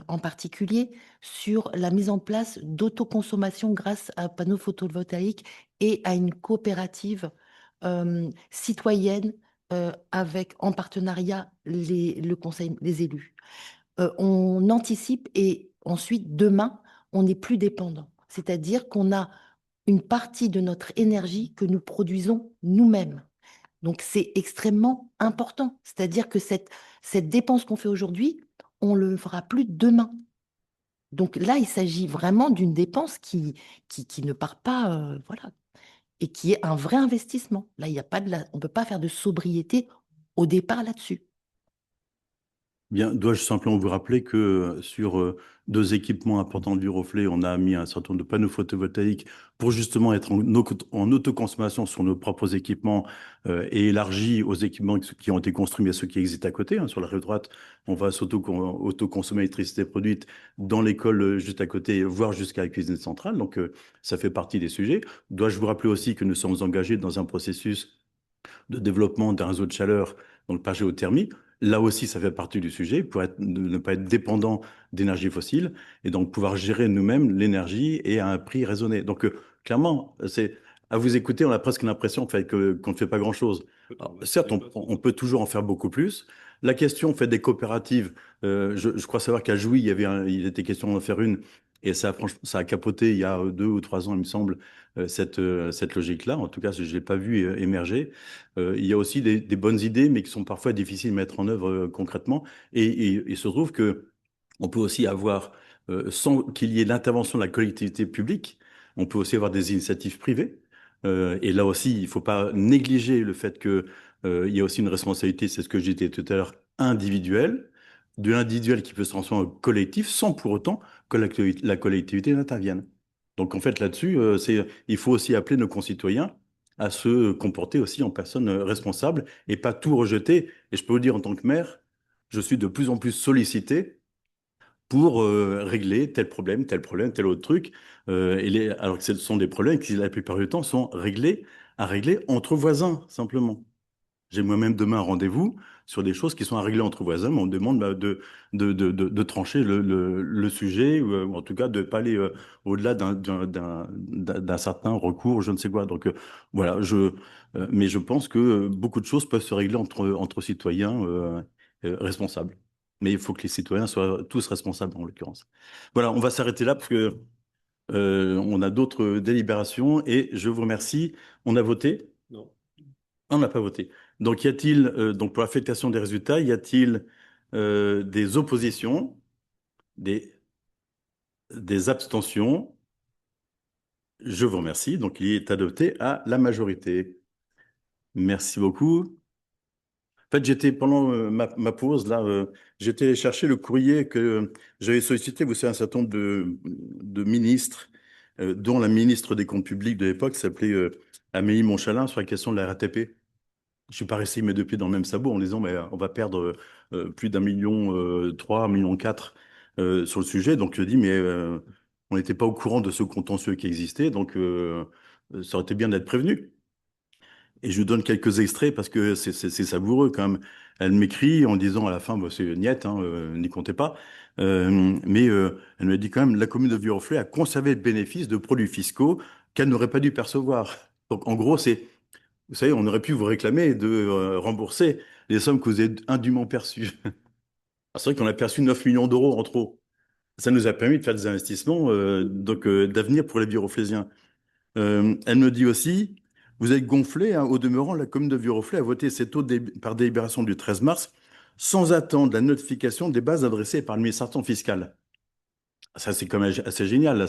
en particulier sur la mise en place d'autoconsommation grâce à un panneau photovoltaïque et à une coopérative citoyenne avec en partenariat le conseil des élus. On anticipe et ensuite, demain, on n'est plus dépendant. C'est-à-dire qu'on a une partie de notre énergie que nous produisons nous-mêmes. Donc, c'est extrêmement important. C'est-à-dire que cette dépense qu'on fait aujourd'hui, on ne le fera plus demain. Donc là, il s'agit vraiment d'une dépense qui ne part pas, voilà, et qui est un vrai investissement. Là, il y a pas on ne peut pas faire de sobriété au départ là-dessus. Bien, dois-je simplement vous rappeler que sur deux équipements importants du reflet, on a mis un certain nombre de panneaux photovoltaïques pour justement être en autoconsommation sur nos propres équipements et élargi aux équipements qui ont été construits, mais ceux qui existent à côté. Sur la rive droite, on va autoconsommer l'électricité produite dans l'école juste à côté, voire jusqu'à la cuisine centrale. Donc, ça fait partie des sujets. Dois-je vous rappeler aussi que nous sommes engagés dans un processus de développement d'un réseau de chaleur, donc par géothermie. Là aussi, ça fait partie du sujet, pour ne pas être dépendant d'énergie fossile et donc pouvoir gérer nous-mêmes l'énergie et à un prix raisonné. Donc, clairement, à vous écouter, on a presque l'impression qu'on ne fait pas grand-chose. Alors, certes, on peut toujours en faire beaucoup plus. La question des coopératives, je crois savoir qu'à Jouy, il était question d'en faire une et ça a capoté il y a 2 ou 3 ans, il me semble, cette logique-là. En tout cas, je ne l'ai pas vu émerger. Il y a aussi des bonnes idées, mais qui sont parfois difficiles à mettre en œuvre concrètement. Et il se trouve que on peut aussi avoir, sans qu'il y ait l'intervention de la collectivité publique, on peut aussi avoir des initiatives privées. Et là aussi, il ne faut pas négliger le fait que, il y a aussi une responsabilité, c'est ce que j'ai dit tout à l'heure, individuelle, de l'individuel qui peut se transformer en collectif sans pour autant que la collectivité n'intervienne. Donc en fait là-dessus, il faut aussi appeler nos concitoyens à se comporter aussi en personne responsable et pas tout rejeter. Et je peux vous dire en tant que maire, je suis de plus en plus sollicité pour régler tel problème, tel autre truc. Alors que ce sont des problèmes qui, la plupart du temps, sont à régler entre voisins, simplement. J'ai moi-même demain un rendez-vous sur des choses qui sont à régler entre voisins, mais on me demande de trancher le sujet, ou en tout cas de ne pas aller au-delà d'un certain recours, je ne sais quoi. Donc voilà, mais je pense que beaucoup de choses peuvent se régler entre citoyens responsables. Mais il faut que les citoyens soient tous responsables, en l'occurrence. Voilà, on va s'arrêter là parce que on a d'autres délibérations et je vous remercie. On a voté? Non. On n'a pas voté. Donc, donc pour l'affectation des résultats, y a-t-il des oppositions, des abstentions? Je vous remercie. Donc, il est adopté à la majorité. Merci beaucoup. En fait, pendant ma pause, là, j'étais chercher le courrier que j'avais sollicité. Vous savez, un certain nombre de ministres, dont la ministre des Comptes publics de l'époque s'appelait Amélie Montchalin, sur la question de la RATP. Je suis pas resté mes deux pieds dans le même sabot en disant mais on va perdre plus d'1,3 million, 1,4 million sur le sujet. Donc je dis mais on n'était pas au courant de ce contentieux qui existait, donc ça aurait été bien d'être prévenu. Et je vous donne quelques extraits parce que c'est savoureux quand même. Elle m'écrit en disant à la fin, bah, c'est niette, hein, n'y comptez pas. Mais elle me dit quand même, la commune de Viroflay a conservé le bénéfice de produits fiscaux qu'elle n'aurait pas dû percevoir. Donc en gros, vous savez, on aurait pu vous réclamer de rembourser les sommes que vous avez indûment perçues. C'est vrai qu'on a perçu 9 millions d'euros en trop. Ça nous a permis de faire des investissements d'avenir pour les Viroflésiens. Elle me dit aussi, vous êtes gonflé, hein, au demeurant, la commune de Viroflay a voté cette taux par délibération du 13 mars sans attendre la notification des bases adressées par l'administration fiscale. Ça, c'est quand même assez génial. Là.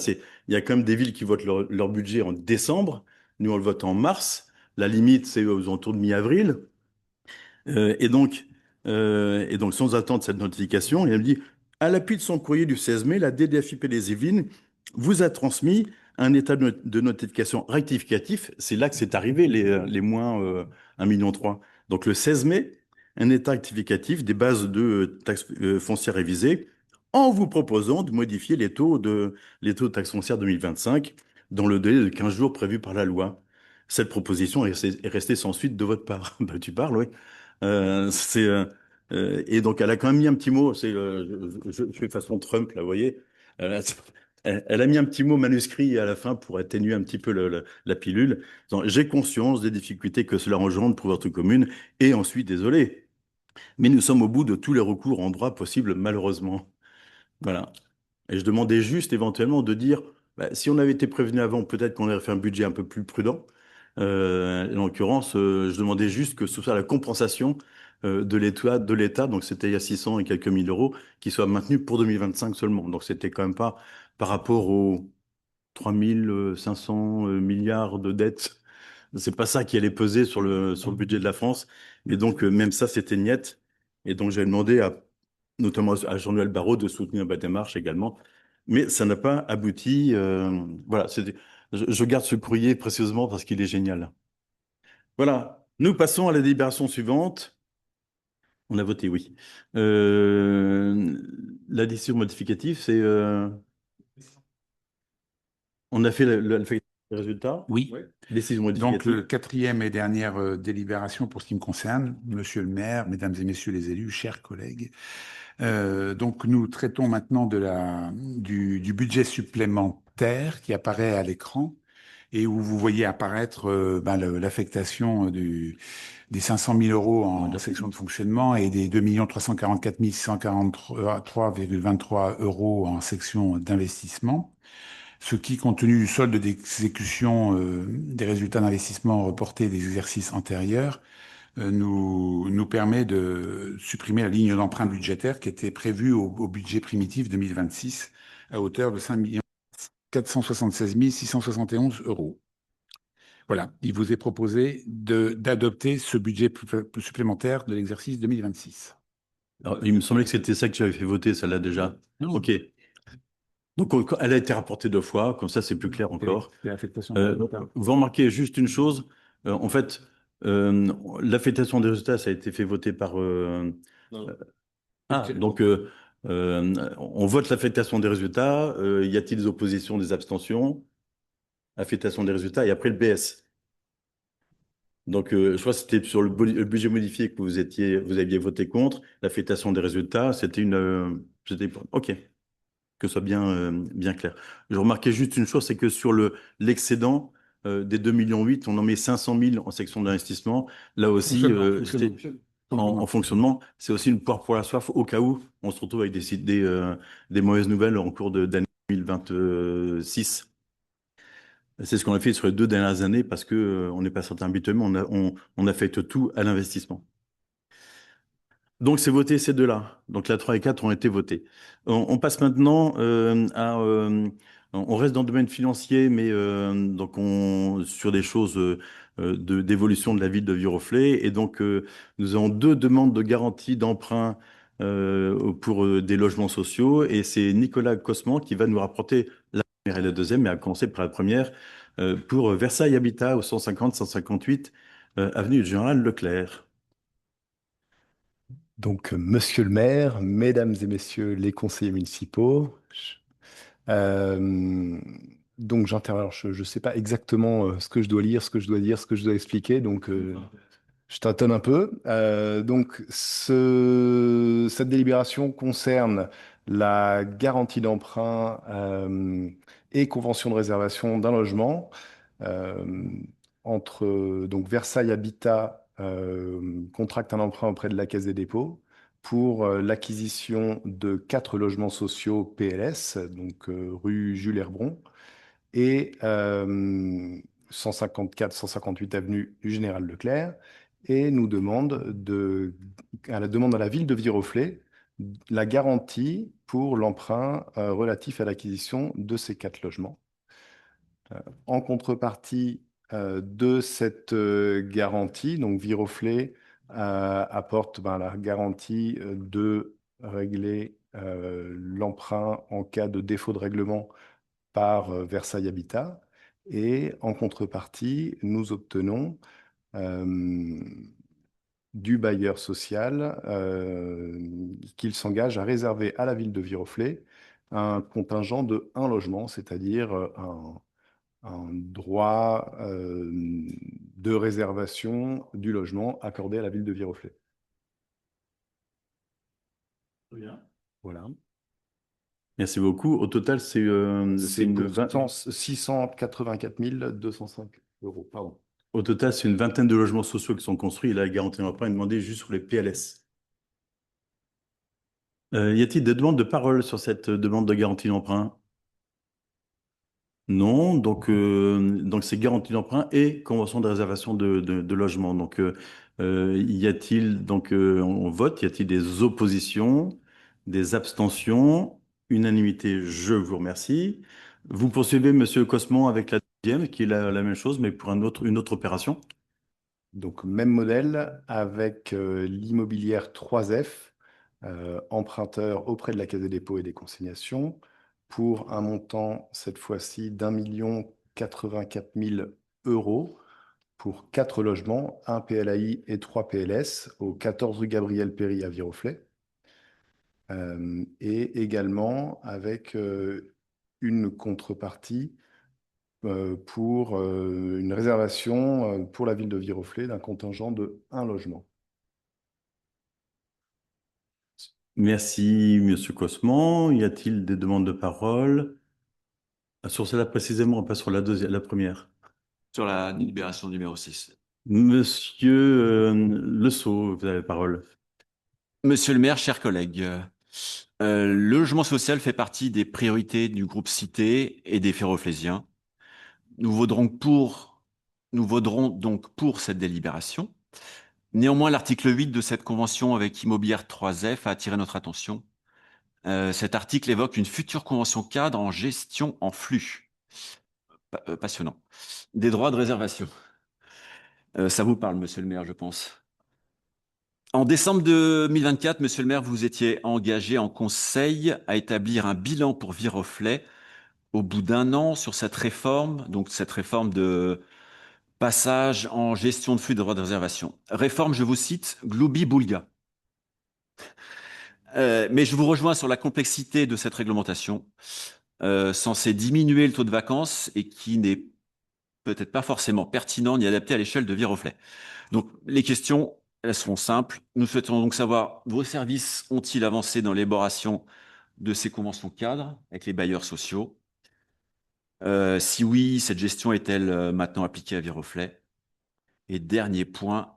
Il y a quand même des villes qui votent leur budget en décembre. Nous, on le vote en mars. La limite, c'est aux alentours de mi-avril. Euh, et donc, et donc, sans attendre cette notification, il me dit, à l'appui de son courrier du 16 mai, la DDFiP des Yvelines vous a transmis un état de notification rectificatif. C'est là que c'est arrivé, les moins 1,3 million. Donc, le 16 mai, un état rectificatif des bases de taxes foncières révisées en vous proposant de modifier les taux de taxes foncières 2025 dans le délai de 15 jours prévu par la loi. Cette proposition est restée sans suite de votre part. Bah, tu parles, oui. Et donc, elle a quand même mis un petit mot. Je fais façon Trump, là, vous voyez. Elle a mis un petit mot manuscrit à la fin pour atténuer un petit peu la pilule. J'ai conscience des difficultés que cela engendre pour votre commune et ensuite, désolé. Mais nous sommes au bout de tous les recours en droit possibles, malheureusement. Voilà. Et je demandais juste éventuellement de dire, bah, si on avait été prévenu avant, peut-être qu'on aurait fait un budget un peu plus prudent. En l'occurrence, je demandais juste que ce soit la compensation de l'État, donc c'était il y a 600 et quelques mille euros, qui soient maintenus pour 2025 seulement. Donc c'était quand même pas par rapport aux 3500 milliards de dettes. C'est pas ça qui allait peser sur le budget de la France. Et donc, même ça, c'était niette. Et donc, j'ai demandé notamment à Jean-Noël Barrot de soutenir ma démarche également. Mais ça n'a pas abouti. Voilà, je garde ce courrier précieusement parce qu'il est génial. Voilà. Nous passons à la délibération suivante. On a voté oui. La décision modificative, c'est on a fait le résultat. Oui. Décision Donc, modificative. le quatrième et dernière délibération pour ce qui me concerne, Monsieur le maire, Mesdames et Messieurs les élus, chers collègues. Donc, nous traitons maintenant du budget supplémentaire qui apparaît à l'écran et où vous voyez apparaître l'affectation des 500 000 euros en section de fonctionnement et des 2 344 643,23 euros en section d'investissement. Ce qui, compte tenu du solde d'exécution des résultats d'investissement reportés des exercices antérieurs, nous permet de supprimer la ligne d'emprunt budgétaire qui était prévue au budget primitif 2026 à hauteur de 5 476 671 euros. Voilà, il vous est proposé d'adopter ce budget supplémentaire de l'exercice 2026. Alors, il me semblait que c'était ça que j'avais fait voter, celle-là déjà. Non. OK. Donc, elle a été rapportée 2 fois, comme ça, c'est plus clair encore. C'est l'affectation des résultats. Vous remarquez juste une chose, en fait, l'affectation des résultats, ça a été fait voter par... donc, on vote l'affectation des résultats. Y a-t-il des oppositions, des abstentions? Affectation des résultats, et après le BS. Donc, je crois que c'était sur le budget modifié que vous aviez voté contre. L'affectation des résultats, c'était OK, que ce soit bien clair. Je remarquais juste une chose, c'est que sur l'excédent des 2,8 millions, on en met 500 000 en section d'investissement. Là aussi, en fonctionnement, c'est aussi une poire pour la soif au cas où on se retrouve avec des mauvaises nouvelles en cours d'année 2026. C'est ce qu'on a fait sur les 2 dernières années parce que on n'est pas certain habituellement, on affecte tout à l'investissement. Donc, c'est voté ces deux-là. Donc, la 3 et 4 ont été votés. On passe maintenant on reste dans le domaine financier, mais donc sur des choses d'évolution de la ville de Viroflay. Et donc, nous avons 2 demandes de garantie d'emprunt pour des logements sociaux. Et c'est Nicolas Cosman qui va nous rapporter la première et la deuxième, mais à commencer par la première, pour Versailles Habitat au 150-158 avenue du Général Leclerc. Donc, monsieur le maire, mesdames et messieurs les conseillers municipaux, euh, donc j'interviens. Alors, je ne sais pas exactement ce que je dois lire, ce que je dois dire, ce que je dois expliquer, donc je tâtonne un peu. Donc, cette délibération concerne la garantie d'emprunt et convention de réservation d'un logement euh, entre donc Versailles Habitat contracte un emprunt auprès de la Caisse des dépôts pour l'acquisition de 4 logements sociaux PLS, donc rue Jules Herbron, et 154-158 avenue du Général Leclerc, et nous demande à la demande à la ville de Viroflay la garantie pour l'emprunt relatif à l'acquisition de ces 4 logements. En contrepartie de cette garantie, donc Viroflay apporte la garantie de régler l'emprunt en cas de défaut de règlement par Versailles Habitat. Et en contrepartie, nous obtenons du bailleur social qu'il s'engage à réserver à la ville de Viroflay un contingent de 1 logement, c'est-à-dire un droit de réservation du logement accordé à la ville de Viroflay. Voilà. Merci beaucoup. Au total, c'est une 684 205 euros. Pardon. Au total, c'est une vingtaine de logements sociaux qui sont construits. Et la garantie d'emprunt est demandée juste sur les PLS. Y a-t-il des demandes de parole sur cette demande de garantie d'emprunt? Non. Donc c'est garantie d'emprunt et convention de réservation de logement. Donc, Y a-t-il, donc on vote, y a-t-il des oppositions, des abstentions? Unanimité, je vous remercie. Vous poursuivez, Monsieur Cosman, avec la deuxième, qui est la même chose, mais pour une autre opération. Donc, même modèle avec l'immobilière 3F, emprunteur auprès de la Caisse des dépôts et des consignations, pour un montant, cette fois-ci, d'1 084 000 € pour 4 logements, 1 PLAI et 3 PLS, au 14 rue Gabriel Péry à Viroflay. Et également avec une contrepartie pour une réservation pour la ville de Viroflay d'un contingent de 1 logement. Merci, Monsieur Cosman. Y a-t-il des demandes de parole? Sur celle-là précisément, pas sur la deuxième, la première. Sur la délibération numéro 6. Monsieur Le Sceau, vous avez la parole. Monsieur le maire, chers collègues, le logement social fait partie des priorités du groupe Cité et des Ferroflésiens. Nous voterons donc pour cette délibération. Néanmoins, l'article 8 de cette convention avec Immobilière 3F a attiré notre attention. Cet article évoque une future convention cadre en gestion en flux. Passionnant. Des droits de réservation. Ça vous parle, monsieur le maire, je pense. En décembre 2024, monsieur le maire, vous étiez engagé en conseil à établir un bilan pour Viroflay au bout d'1 an sur cette réforme, donc cette réforme de passage en gestion de flux de droits de réservation. Réforme, je vous cite, Gloubi-Boulga. Mais je vous rejoins sur la complexité de cette réglementation, censée diminuer le taux de vacances et qui n'est peut-être pas forcément pertinent ni adapté à l'échelle de Viroflay. Donc, les questions, elles seront simples. Nous souhaitons donc savoir, vos services ont-ils avancé dans l'élaboration de ces conventions cadres avec les bailleurs sociaux? Si oui, cette gestion est-elle maintenant appliquée à Viroflay? Et dernier point,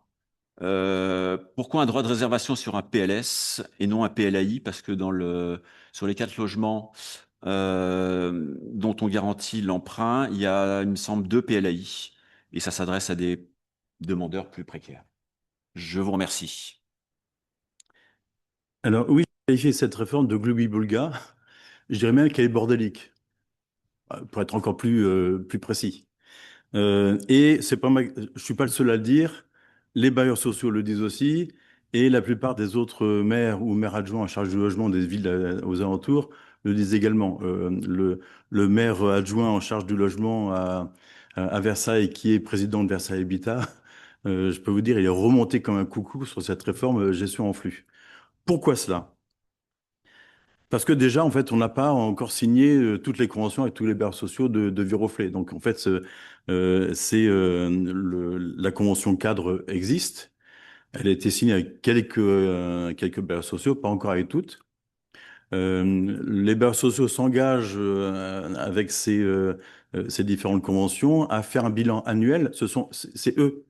pourquoi un droit de réservation sur un PLS et non un PLAI? Parce que sur les 4 logements dont on garantit l'emprunt, il y a, il me semble, 2 PLAI. Et ça s'adresse à des demandeurs plus précaires. Je vous remercie. Alors oui, j'ai qualifié cette réforme de Gloubi-Boulga. Je dirais même qu'elle est bordélique, pour être encore plus précis. Et c'est pas je suis pas le seul à le dire. Les bailleurs sociaux le disent aussi, et la plupart des autres maires ou maires adjoints en charge du logement des villes aux alentours le disent également. Le maire adjoint en charge du logement à Versailles, qui est président de Versailles Habitat, je peux vous dire, il est remonté comme un coucou sur cette réforme gestion en flux. Pourquoi cela? Parce que déjà, en fait, on n'a pas encore signé toutes les conventions avec tous les bailleurs sociaux de Viroflay. Donc, en fait, la convention cadre existe. Elle a été signée avec quelques bailleurs sociaux, pas encore avec toutes. Les bailleurs sociaux s'engagent avec ces différentes conventions à faire un bilan annuel. C'est eux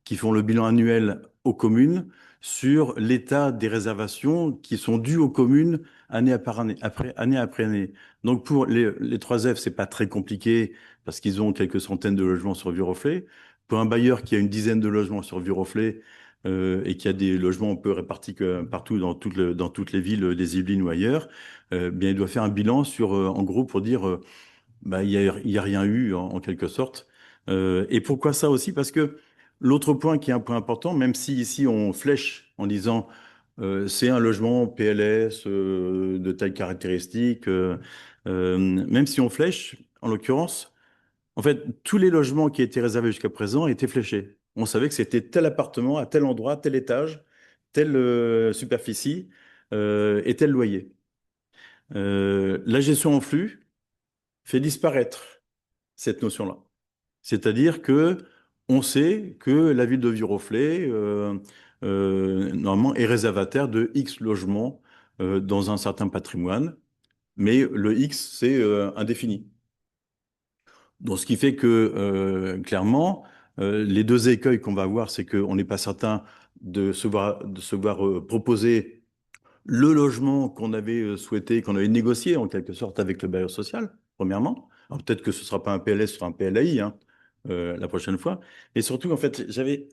qui font le bilan annuel aux communes sur l'état des réservations qui sont dues aux communes année après année. Donc pour les 3F, c'est pas très compliqué parce qu'ils ont quelques centaines de logements sur Viroflay. Pour un bailleur qui a une dizaine de logements sur Viroflay et qui a des logements un peu répartis partout dans toutes les villes des Yvelines ou ailleurs, bien il doit faire un bilan sur, en gros, pour dire bah, il y a rien eu en quelque sorte. Et pourquoi ça aussi? Parce que l'autre point qui est un point important, même si ici on flèche en disant c'est un logement PLS de telle caractéristique, même si on flèche, en l'occurrence, en fait, tous les logements qui étaient réservés jusqu'à présent étaient fléchés. On savait que c'était tel appartement à tel endroit, tel étage, telle superficie et tel loyer. La gestion en flux fait disparaître cette notion-là. C'est-à-dire que on sait que la ville de Viroflay, normalement, est réservataire de X logements dans un certain patrimoine, mais le X, c'est indéfini. Donc, ce qui fait que, clairement, les deux écueils qu'on va avoir, c'est qu'on n'est pas certain de se voir proposer le logement qu'on avait souhaité, qu'on avait négocié en quelque sorte avec le bailleur social, premièrement. Alors peut-être que ce ne sera pas un PLS sur un PLAI la prochaine fois. Et surtout, en fait, j'avais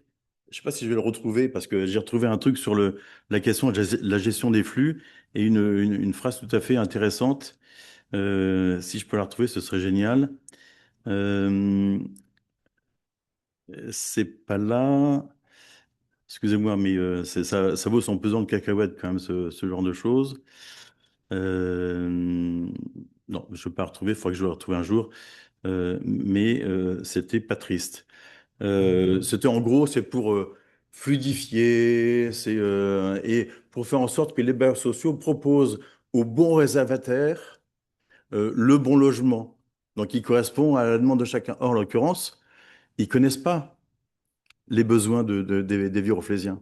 je sais pas si je vais le retrouver parce que j'ai retrouvé un truc sur la question de la gestion des flux et une phrase tout à fait intéressante. Si je peux la retrouver, ce serait génial. Euh, c'est pas là. Excusez-moi, mais ça vaut son pesant de cacahuètes quand même, ce genre de choses. Euh, non, je ne peux pas retrouver, il faudrait que je le retrouve un jour. Mais c'était pas triste. C'était en gros, c'est pour fluidifier, et pour faire en sorte que les bailleurs sociaux proposent aux bons réservataires le bon logement. Donc, il correspond à la demande de chacun. Or, en l'occurrence, ils connaissent pas les besoins des Viroflésiens.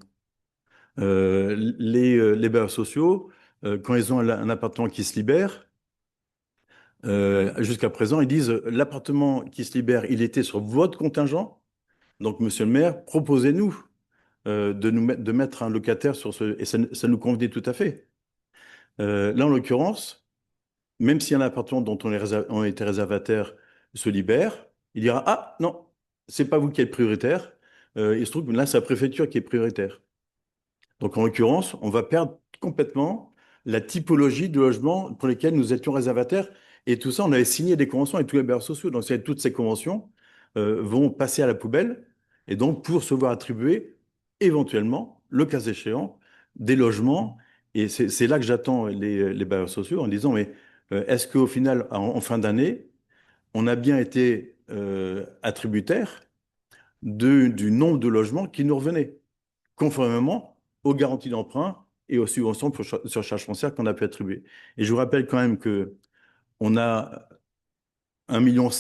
Les bailleurs sociaux, quand ils ont un appartement qui se libère, jusqu'à présent, ils disent l'appartement qui se libère, il était sur votre contingent. Donc, monsieur le maire, proposez-nous de mettre un locataire sur ce. Et ça nous convenait tout à fait. Là, en l'occurrence, même si un appartement dont on était réservataire se libère, il dira ah non, c'est pas vous qui êtes prioritaire. Il se trouve que là, c'est la préfecture qui est prioritaire. Donc, en l'occurrence, on va perdre complètement la typologie de logements pour lesquels nous étions réservataires. Et tout ça, on avait signé des conventions avec tous les bailleurs sociaux. Donc, toutes ces conventions vont passer à la poubelle. Et donc, pour se voir attribuer, éventuellement, le cas échéant, des logements. Et c'est là que j'attends les bailleurs sociaux en disant, mais est-ce qu'au final, en fin d'année, on a bien été attributaire du nombre de logements qui nous revenaient, conformément aux garanties d'emprunt et aux subventions pour surcharge foncière qu'on a pu attribuer. Et je vous rappelle quand même que on a 1,7 million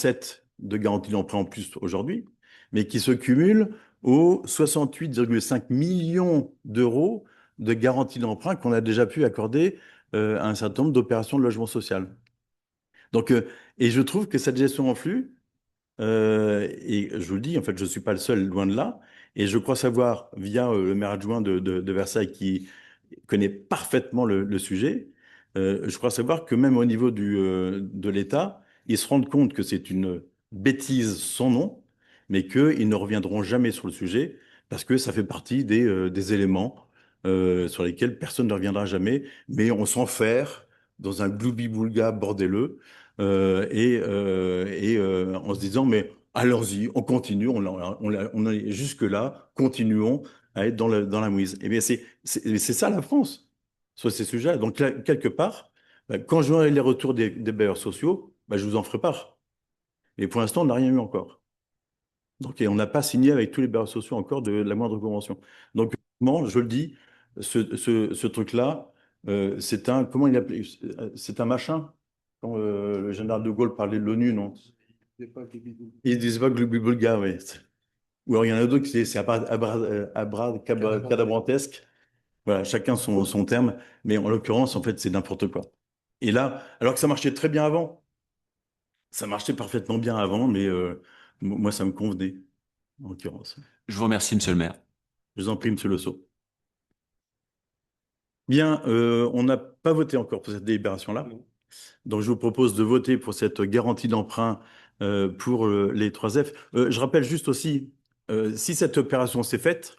de garanties d'emprunt en plus aujourd'hui, mais qui se cumulent aux 68,5 millions d'euros de garanties d'emprunt qu'on a déjà pu accorder à un certain nombre d'opérations de logement social. Donc, et je trouve que cette gestion en flux, et je vous le dis, en fait, je ne suis pas le seul, loin de là. Et je crois savoir, via le maire adjoint de Versailles, qui connaît parfaitement le sujet, je crois savoir que même au niveau de l'État, ils se rendent compte que c'est une bêtise sans nom, mais qu'ils ne reviendront jamais sur le sujet, parce que ça fait partie des éléments sur lesquels personne ne reviendra jamais, mais on s'enferre dans un gloubi-boulga bordeleux en se disant, mais allons-y, on continue, on est jusque-là, continuons à être dans la mouise. Eh bien, c'est ça la France sur ces sujets. Donc, là, quelque part, quand j'aurai les retours des bailleurs sociaux, je vous en ferai part. Et pour l'instant, on n'a rien eu encore. Donc, et on n'a pas signé avec tous les bailleurs sociaux encore de la moindre convention. Donc, moi, je le dis, ce truc-là, c'est un, comment il appelait, c'est un machin. Quand le général de Gaulle parlait de l'ONU, non? Il disait pas Glubi-Bulga, oui. Ou alors il y en a d'autres qui c'est abracadabrantesque. Voilà, chacun son terme. Mais en l'occurrence, en fait, c'est n'importe quoi. Et là, alors que ça marchait très bien avant, ça marchait parfaitement bien avant, mais moi, ça me convenait, en l'occurrence. Je vous remercie, monsieur le maire. Je vous en prie, monsieur Le Sceau. Bien, on n'a pas voté encore pour cette délibération-là. Donc, je vous propose de voter pour cette garantie d'emprunt pour les 3F. Je rappelle juste aussi, si cette opération s'est faite,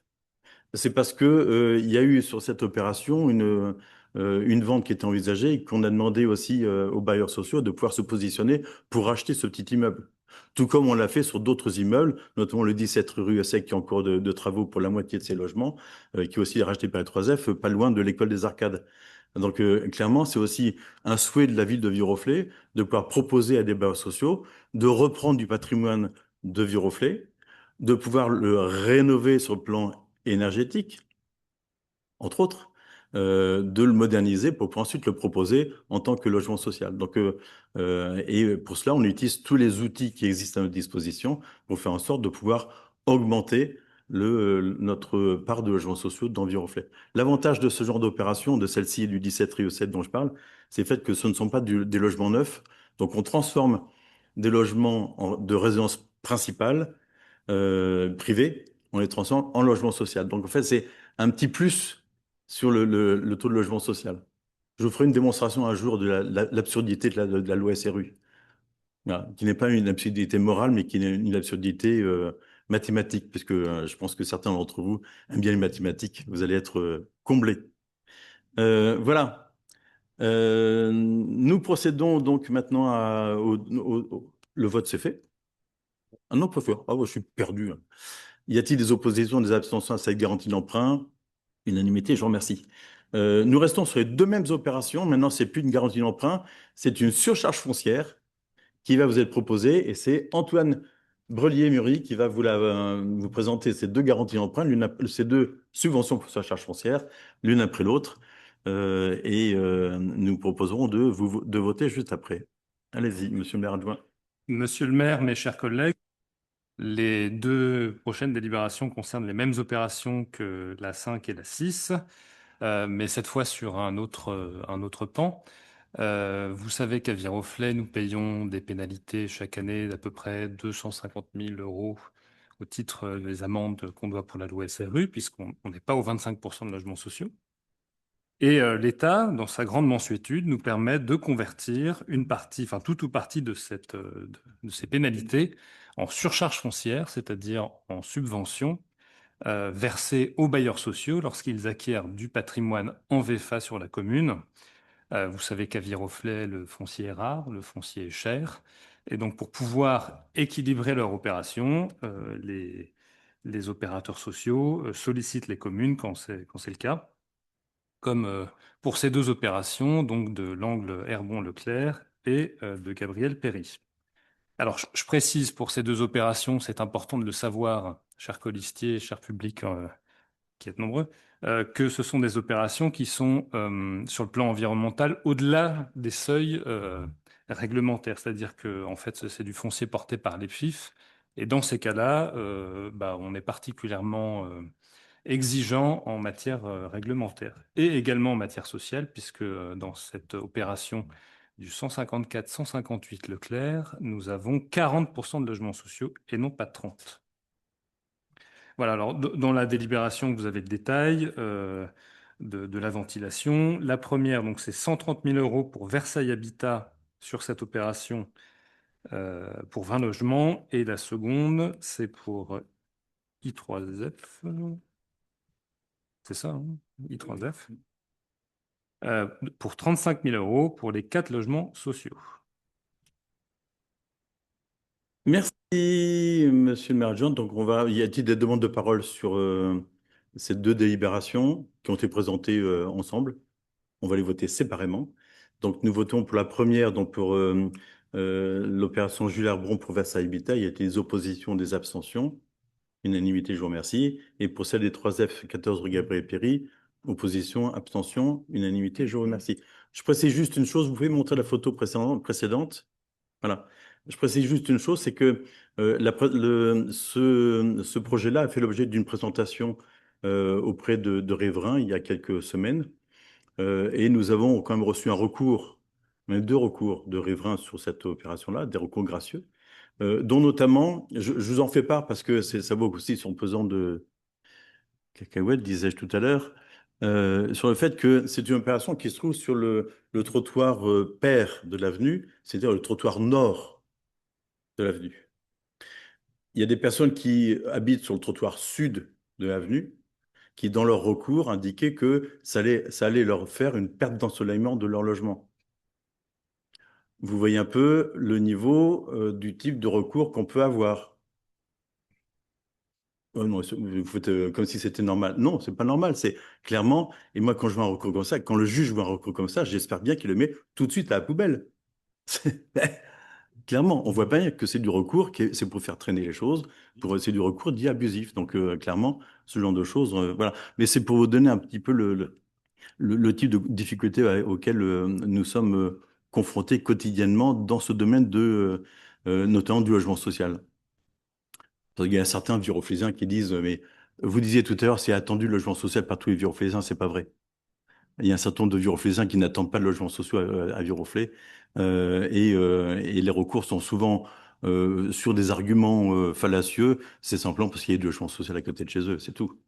c'est parce que il y a eu sur cette opération une vente qui était envisagée et qu'on a demandé aussi aux bailleurs sociaux de pouvoir se positionner pour racheter ce petit immeuble. Tout comme on l'a fait sur d'autres immeubles, notamment le 17 rue Essec qui est en cours de travaux pour la moitié de ses logements, qui est aussi racheté par les 3F, pas loin de l'école des Arcades. Donc clairement, c'est aussi un souhait de la ville de Viroflay de pouvoir proposer à des bailleurs sociaux de reprendre du patrimoine de Viroflay, de pouvoir le rénover sur le plan énergétique, entre autres, de le moderniser pour pouvoir ensuite le proposer en tant que logement social. Donc, et pour cela, on utilise tous les outils qui existent à notre disposition pour faire en sorte de pouvoir augmenter notre part de logements sociaux dans Viroflay. L'avantage de ce genre d'opération, de celle-ci et du 17 Rio 7 dont je parle, c'est le fait que ce ne sont pas des logements neufs. Donc, on transforme des logements de résidence principale privés, on les transforme en logement social. Donc en fait, c'est un petit plus sur le taux de logement social. Je vous ferai une démonstration un jour de l'absurdité de la loi SRU, voilà, qui n'est pas une absurdité morale, mais qui est une absurdité mathématiques, puisque je pense que certains d'entre vous aiment bien les mathématiques. Vous allez être comblés. Voilà. Nous procédons donc maintenant le vote s'est fait. Ah non, pas fait. Ah, ouais, je suis perdu. Y a-t-il des oppositions, des abstentions à cette garantie d'emprunt? Unanimité, je vous remercie. Nous restons sur les deux mêmes opérations. Maintenant, c'est plus une garantie d'emprunt, c'est une surcharge foncière qui va vous être proposée. Et c'est Antoine Brelier-Mury qui va vous présenter ces deux garanties d'emprunt, ces deux subventions pour surcharge foncière, l'une après l'autre. Nous proposerons de voter juste après. Allez-y, monsieur le maire adjoint. Monsieur le maire, mes chers collègues, les deux prochaines délibérations concernent les mêmes opérations que la 5 et la 6, mais cette fois sur un autre pan. Vous savez qu'à Viroflay, nous payons des pénalités chaque année d'à peu près 250 000 € au titre des amendes qu'on doit pour la loi SRU, puisqu'on n'est pas aux 25% de logements sociaux. Et l'État, dans sa grande mansuétude, nous permet de convertir une partie, enfin tout ou partie de ces pénalités en surcharge foncière, c'est-à-dire en subvention versée aux bailleurs sociaux lorsqu'ils acquièrent du patrimoine en VFA sur la commune. Vous savez qu'à Viroflay, le foncier est rare, le foncier est cher. Et donc, pour pouvoir équilibrer leur opération, les opérateurs sociaux sollicitent les communes quand c'est le cas, comme pour ces deux opérations, donc de l'angle Herbon-Leclerc et de Gabriel-Péry. Alors, je précise pour ces deux opérations, c'est important de le savoir, chers colistiers, chers publics qui êtes nombreux, que ce sont des opérations qui sont, sur le plan environnemental, au-delà des seuils réglementaires. C'est-à-dire que, en fait, c'est du foncier porté par les FIF. Et dans ces cas-là, on est particulièrement exigeant en matière réglementaire et également en matière sociale, puisque dans cette opération du 154-158 Leclerc, nous avons 40% de logements sociaux et non pas 30%. Voilà, alors dans la délibération, vous avez le détail de la ventilation. La première, donc c'est 130 000 € pour Versailles Habitat sur cette opération pour 20 logements. Et la seconde, c'est pour I3F. C'est ça, hein, I3F. Pour 35 000 € pour les 4 logements sociaux. Merci, monsieur le maire adjoint. Donc, y a-t-il des demandes de parole sur ces deux délibérations qui ont été présentées ensemble? On va les voter séparément. Donc, nous votons pour la première, donc pour l'opération Jules Herbron pour Versailles Habitat. Il y a des oppositions, des abstentions. Unanimité, je vous remercie. Et pour celle des 3F 14 rue Gabriel Péry, opposition, abstention, unanimité, je vous remercie. Je précise juste une chose, vous pouvez montrer la photo précédente. Voilà. Je précise juste une chose, c'est que ce projet-là a fait l'objet d'une présentation auprès de riverains il y a quelques semaines. Et nous avons quand même reçu un recours, même deux recours de riverains sur cette opération-là, des recours gracieux, dont notamment, je vous en fais part parce que ça vaut aussi son pesant de cacahuètes, disais-je tout à l'heure, sur le fait que c'est une opération qui se trouve sur le trottoir pair de l'avenue, c'est-à-dire le trottoir nord de l'avenue. Il y a des personnes qui habitent sur le trottoir sud de l'avenue, qui, dans leur recours, indiquaient que ça allait leur faire une perte d'ensoleillement de leur logement. Vous voyez un peu le niveau du type de recours qu'on peut avoir. Oh non, vous faites comme si c'était normal. Non, c'est pas normal. C'est clairement, et moi, quand je vois un recours comme ça, quand le juge voit un recours comme ça, j'espère bien qu'il le met tout de suite à la poubelle. Clairement, on voit bien que c'est du recours, c'est pour faire traîner les choses, c'est du recours dit abusif. Donc, clairement, ce genre de choses, voilà. Mais c'est pour vous donner un petit peu le type de difficulté auquel nous sommes confrontés quotidiennement dans ce domaine notamment du logement social. Il y a certains viroflésiens qui disent, mais vous disiez tout à l'heure, c'est attendu le logement social par tous les viroflésiens, c'est pas vrai. Il y a un certain nombre de viroflésiens qui n'attendent pas de logement social à Viroflay, et les recours sont souvent sur des arguments fallacieux, c'est simplement parce qu'il y a du logement social à côté de chez eux, c'est tout.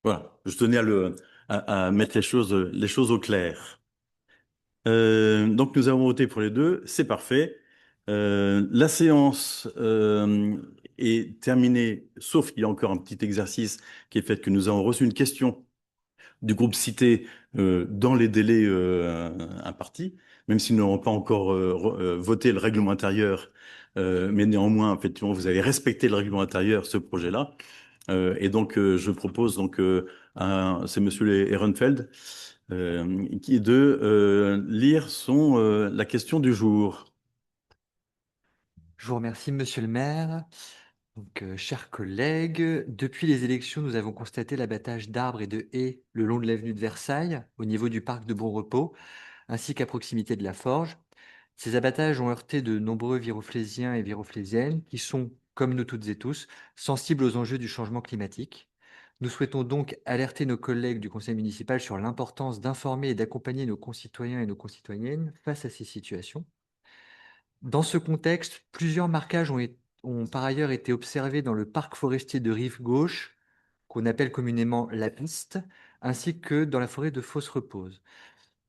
Voilà, je tenais à mettre les choses au clair. Donc nous avons voté pour les deux, c'est parfait. La séance est terminé, sauf qu'il y a encore un petit exercice qui est fait que nous avons reçu une question du groupe Cité dans les délais impartis, même s'ils n'auront pas encore voté le règlement intérieur, mais néanmoins, effectivement, vous avez respecté le règlement intérieur, ce projet-là. Et donc, je propose donc c'est Monsieur Ehrenfeld qui est de lire la question du jour. Je vous remercie, Monsieur le maire. Donc, chers collègues, depuis les élections, nous avons constaté l'abattage d'arbres et de haies le long de l'avenue de Versailles, au niveau du parc de Bon Repos, ainsi qu'à proximité de la Forge. Ces abattages ont heurté de nombreux viroflésiens et viroflésiennes qui sont, comme nous toutes et tous, sensibles aux enjeux du changement climatique. Nous souhaitons donc alerter nos collègues du conseil municipal sur l'importance d'informer et d'accompagner nos concitoyens et nos concitoyennes face à ces situations. Dans ce contexte, plusieurs marquages ont par ailleurs été observés dans le parc forestier de Rive Gauche, qu'on appelle communément la piste, ainsi que dans la forêt de Fosse-Repose.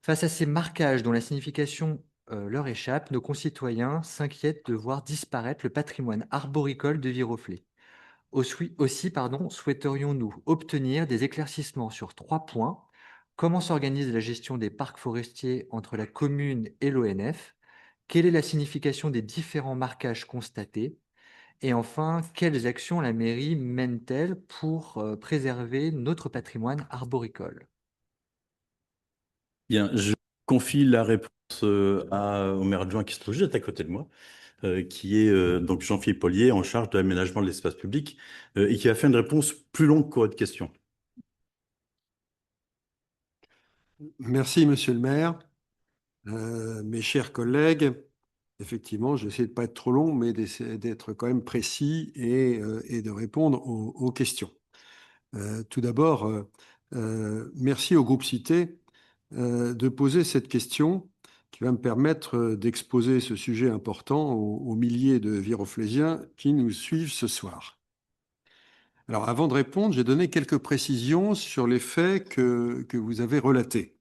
Face à ces marquages dont la signification leur échappe, nos concitoyens s'inquiètent de voir disparaître le patrimoine arboricole de Viroflay. Aussi, souhaiterions-nous obtenir des éclaircissements sur 3 points. Comment s'organise la gestion des parcs forestiers entre la commune et l'ONF? Quelle est la signification des différents marquages constatés? Et enfin, quelles actions la mairie mène-t-elle pour préserver notre patrimoine arboricole? Bien, je confie la réponse au maire adjoint qui se trouve juste à côté de moi, qui est donc Jean-Philippe Ollier, en charge de l'aménagement de l'espace public, et qui a fait une réponse plus longue que votre question. Merci, Monsieur le maire. Mes chers collègues, effectivement, j'essaie de ne pas être trop long, mais d'être quand même précis et de répondre aux questions. Tout d'abord, merci au groupe Cité de poser cette question qui va me permettre d'exposer ce sujet important aux milliers de viroflésiens qui nous suivent ce soir. Alors, avant de répondre, j'ai donné quelques précisions sur les faits que vous avez relatés.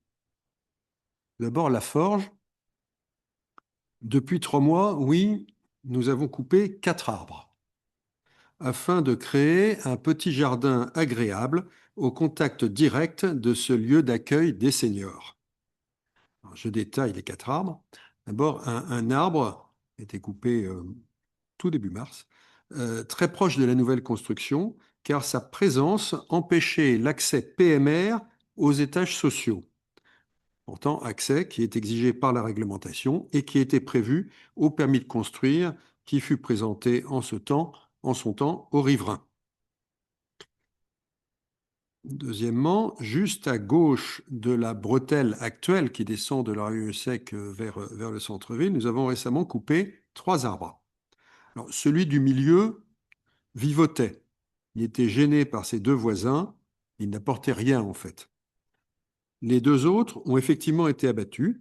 D'abord, la forge. Depuis 3 mois, oui, nous avons coupé 4 arbres afin de créer un petit jardin agréable au contact direct de ce lieu d'accueil des seniors. Alors, je détaille les 4 arbres. D'abord, un arbre a été coupé tout début mars, très proche de la nouvelle construction, car sa présence empêchait l'accès PMR aux étages sociaux. Pourtant, accès qui est exigé par la réglementation et qui était prévu au permis de construire qui fut présenté en son temps aux riverains. Deuxièmement, juste à gauche de la bretelle actuelle qui descend de la rue Sec vers le centre-ville, nous avons récemment coupé 3 arbres. Alors, celui du milieu vivotait. Il était gêné par ses 2 voisins. Il n'apportait rien en fait. Les 2 autres ont effectivement été abattus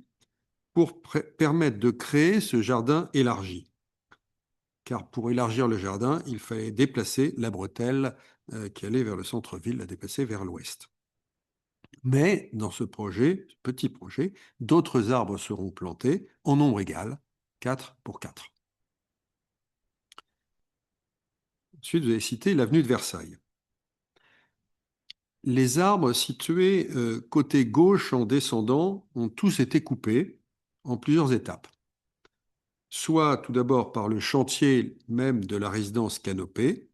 pour permettre de créer ce jardin élargi. Car pour élargir le jardin, il fallait déplacer la bretelle qui allait vers le centre-ville, la déplacer vers l'ouest. Mais dans ce projet, ce petit projet, d'autres arbres seront plantés en nombre égal, 4 pour 4. Ensuite, vous avez cité l'avenue de Versailles. Les arbres situés côté gauche en descendant ont tous été coupés en plusieurs étapes. Soit tout d'abord par le chantier même de la résidence Canopée,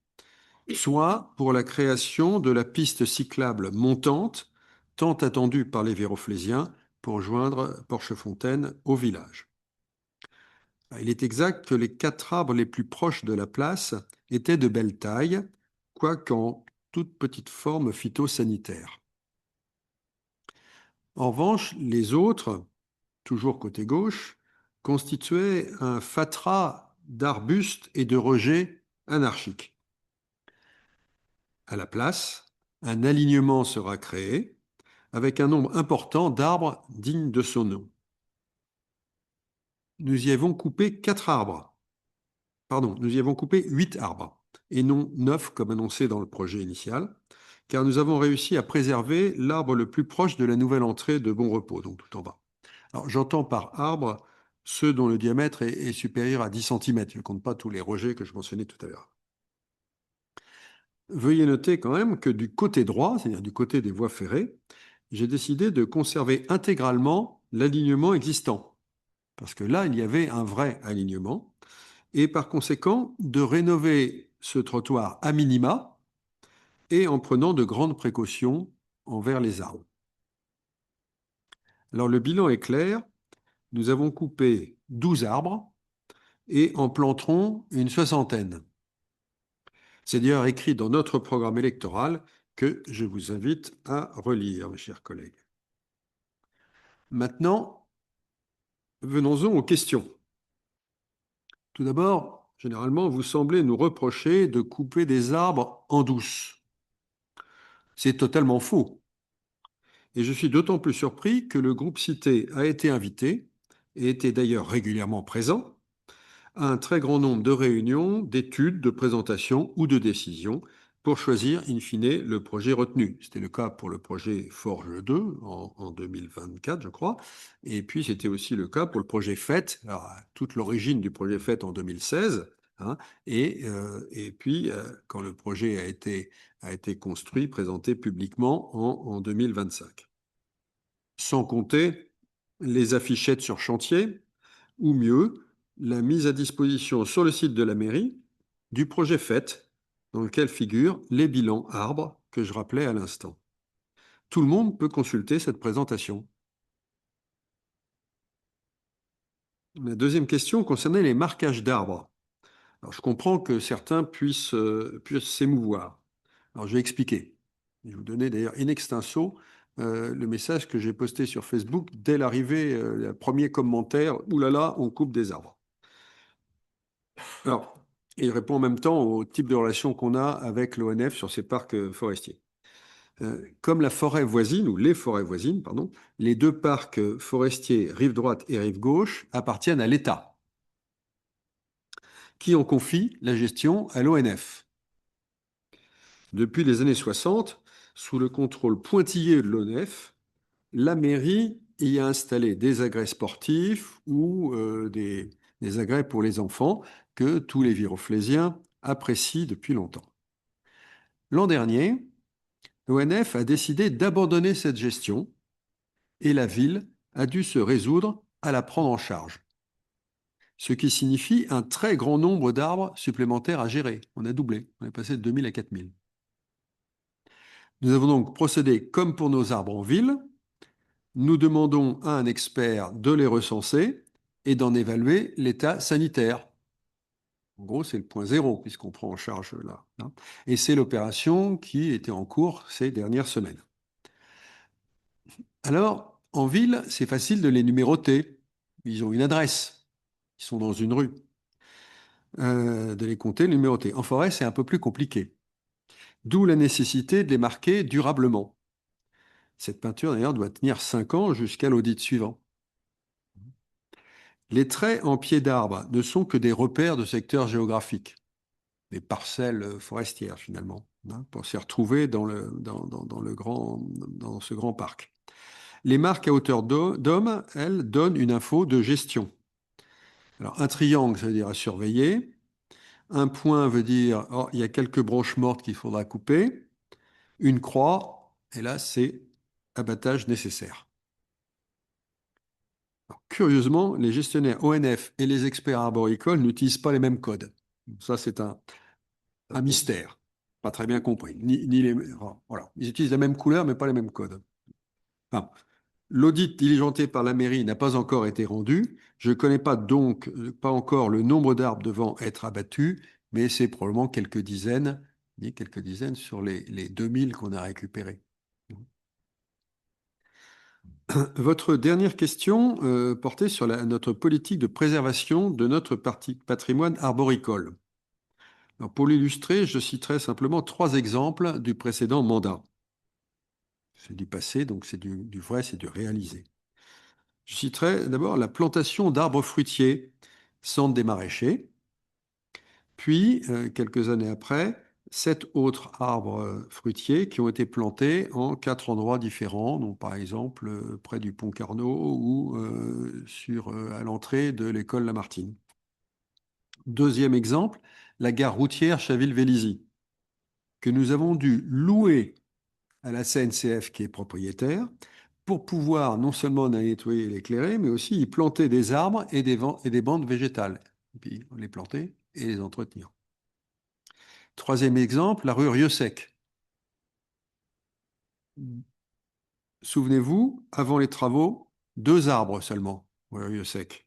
soit pour la création de la piste cyclable montante, tant attendue par les viroflésiens pour joindre Porchefontaine au village. Il est exact que les 4 arbres les plus proches de la place étaient de belle taille, quoiqu'en toute petite forme phytosanitaire. En revanche, les autres, toujours côté gauche, constituaient un fatras d'arbustes et de rejets anarchiques. À la place, un alignement sera créé avec un nombre important d'arbres dignes de son nom. Nous y avons coupé 4 arbres. Pardon, nous y avons coupé 8 arbres et non 9 comme annoncé dans le projet initial, car nous avons réussi à préserver l'arbre le plus proche de la nouvelle entrée de Bon Repos, donc tout en bas. Alors, j'entends par arbre ceux dont le diamètre est supérieur à 10 cm. Je ne compte pas tous les rejets que je mentionnais tout à l'heure. veuillez noter quand même que du côté droit, c'est-à-dire du côté des voies ferrées, j'ai décidé de conserver intégralement l'alignement existant. Parce que là, il y avait un vrai alignement. Et par conséquent, de rénover ce trottoir à minima et en prenant de grandes précautions envers les arbres. Alors le bilan est clair. Nous avons coupé 12 arbres et en planterons une soixantaine. C'est d'ailleurs écrit dans notre programme électoral que je vous invite à relire, mes chers collègues. Maintenant, venons-en aux questions. Tout d'abord, généralement, vous semblez nous reprocher de couper des arbres en douce. C'est totalement faux. Et je suis d'autant plus surpris que le groupe cité a été invité, et était d'ailleurs régulièrement présent, à un très grand nombre de réunions, d'études, de présentations ou de décisions pour choisir in fine le projet retenu. C'était le cas pour le projet Forge 2 en 2024, je crois, et puis c'était aussi le cas pour le projet FET, alors, toute l'origine du projet FET en 2016, hein, et puis quand le projet a été construit, présenté publiquement en 2025. Sans compter les affichettes sur chantier, ou mieux, la mise à disposition sur le site de la mairie du projet FET, dans lequel figurent les bilans arbres que je rappelais à l'instant. Tout le monde peut consulter cette présentation. La deuxième question concernait les marquages d'arbres. Alors, je comprends que certains puissent s'émouvoir. Alors, je vais expliquer. Je vais vous donner d'ailleurs in extenso le message que j'ai posté sur Facebook dès l'arrivée, le premier commentaire, « Ouh là là, on coupe des arbres ». Alors, il répond en même temps au type de relation qu'on a avec l'ONF sur ces parcs forestiers. Comme la forêt voisine, ou les forêts voisines, pardon, les deux parcs forestiers, rive droite et rive gauche, appartiennent à l'État, qui en confie la gestion à l'ONF. Depuis les années 60, sous le contrôle pointillé de l'ONF, la mairie y a installé des agrès sportifs ou des agrès pour les enfants que tous les viroflésiens apprécient depuis longtemps. L'an dernier, l'ONF a décidé d'abandonner cette gestion et la ville a dû se résoudre à la prendre en charge. Ce qui signifie un très grand nombre d'arbres supplémentaires à gérer. On a doublé, on est passé de 2000 à 4000. Nous avons donc procédé comme pour nos arbres en ville. Nous demandons à un expert de les recenser et d'en évaluer l'état sanitaire. En gros, c'est le point zéro puisqu'on prend en charge là. Et c'est l'opération qui était en cours ces dernières semaines. Alors, en ville, c'est facile de les numéroter. Ils ont une adresse. Ils sont dans une rue. De les compter, les numéroter. En forêt, c'est un peu plus compliqué. D'où la nécessité de les marquer durablement. Cette peinture, d'ailleurs, doit tenir 5 ans jusqu'à l'audit suivant. Les traits en pied d'arbre ne sont que des repères de secteurs géographiques, des parcelles forestières finalement, pour s'y retrouver dans ce grand parc. Les marques à hauteur d'homme, elles, donnent une info de gestion. Alors, un triangle, ça veut dire à surveiller. Un point veut dire, oh, il y a quelques branches mortes qu'il faudra couper. Une croix, et là, c'est abattage nécessaire. Alors, curieusement, les gestionnaires ONF et les experts arboricoles n'utilisent pas les mêmes codes. Ça, c'est un mystère. Pas très bien compris. Voilà. Ils utilisent la même couleur, mais pas les mêmes codes. Enfin, l'audit diligenté par la mairie n'a pas encore été rendu. Je ne connais pas donc pas encore le nombre d'arbres devant être abattus, mais c'est probablement quelques dizaines sur les 2000 qu'on a récupérés. Votre dernière question portait sur notre politique de préservation de notre patrimoine arboricole. Alors, pour l'illustrer, je citerai simplement 3 exemples du précédent mandat. C'est du passé, donc c'est du vrai, c'est du réalisé. Je citerai d'abord la plantation d'arbres fruitiers, centre des maraîchers, puis, quelques années après, 7 autres arbres fruitiers qui ont été plantés en 4 endroits différents, donc par exemple près du pont Carnot ou à l'entrée de l'école Lamartine. Deuxième exemple, la gare routière Chaville-Vélizy. que nous avons dû louer à la CNCF qui est propriétaire pour pouvoir non seulement la nettoyer et l'éclairer, mais aussi y planter des arbres et des bandes végétales. Et puis les planter et les entretenir. Troisième exemple, la rue Rieux-Sec. Souvenez-vous, avant les travaux, 2 arbres seulement, rue Rieux-Sec,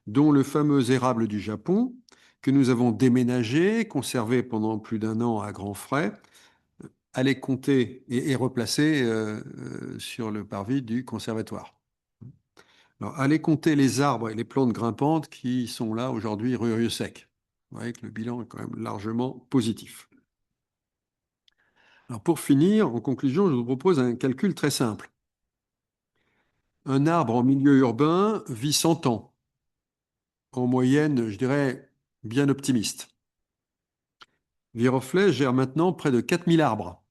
dont le fameux érable du Japon, que nous avons déménagé, conservé pendant plus d'1 an à grands frais, à les compter et replacer sur le parvis du conservatoire. Alors, allez compter les arbres et les plantes grimpantes qui sont là aujourd'hui rue Rieux-Sec. Vous voyez que le bilan est quand même largement positif. Alors, pour finir, en conclusion, je vous propose un calcul très simple. Un arbre en milieu urbain vit 100 ans. En moyenne, je dirais, bien optimiste. Viroflay gère maintenant près de 4000 arbres.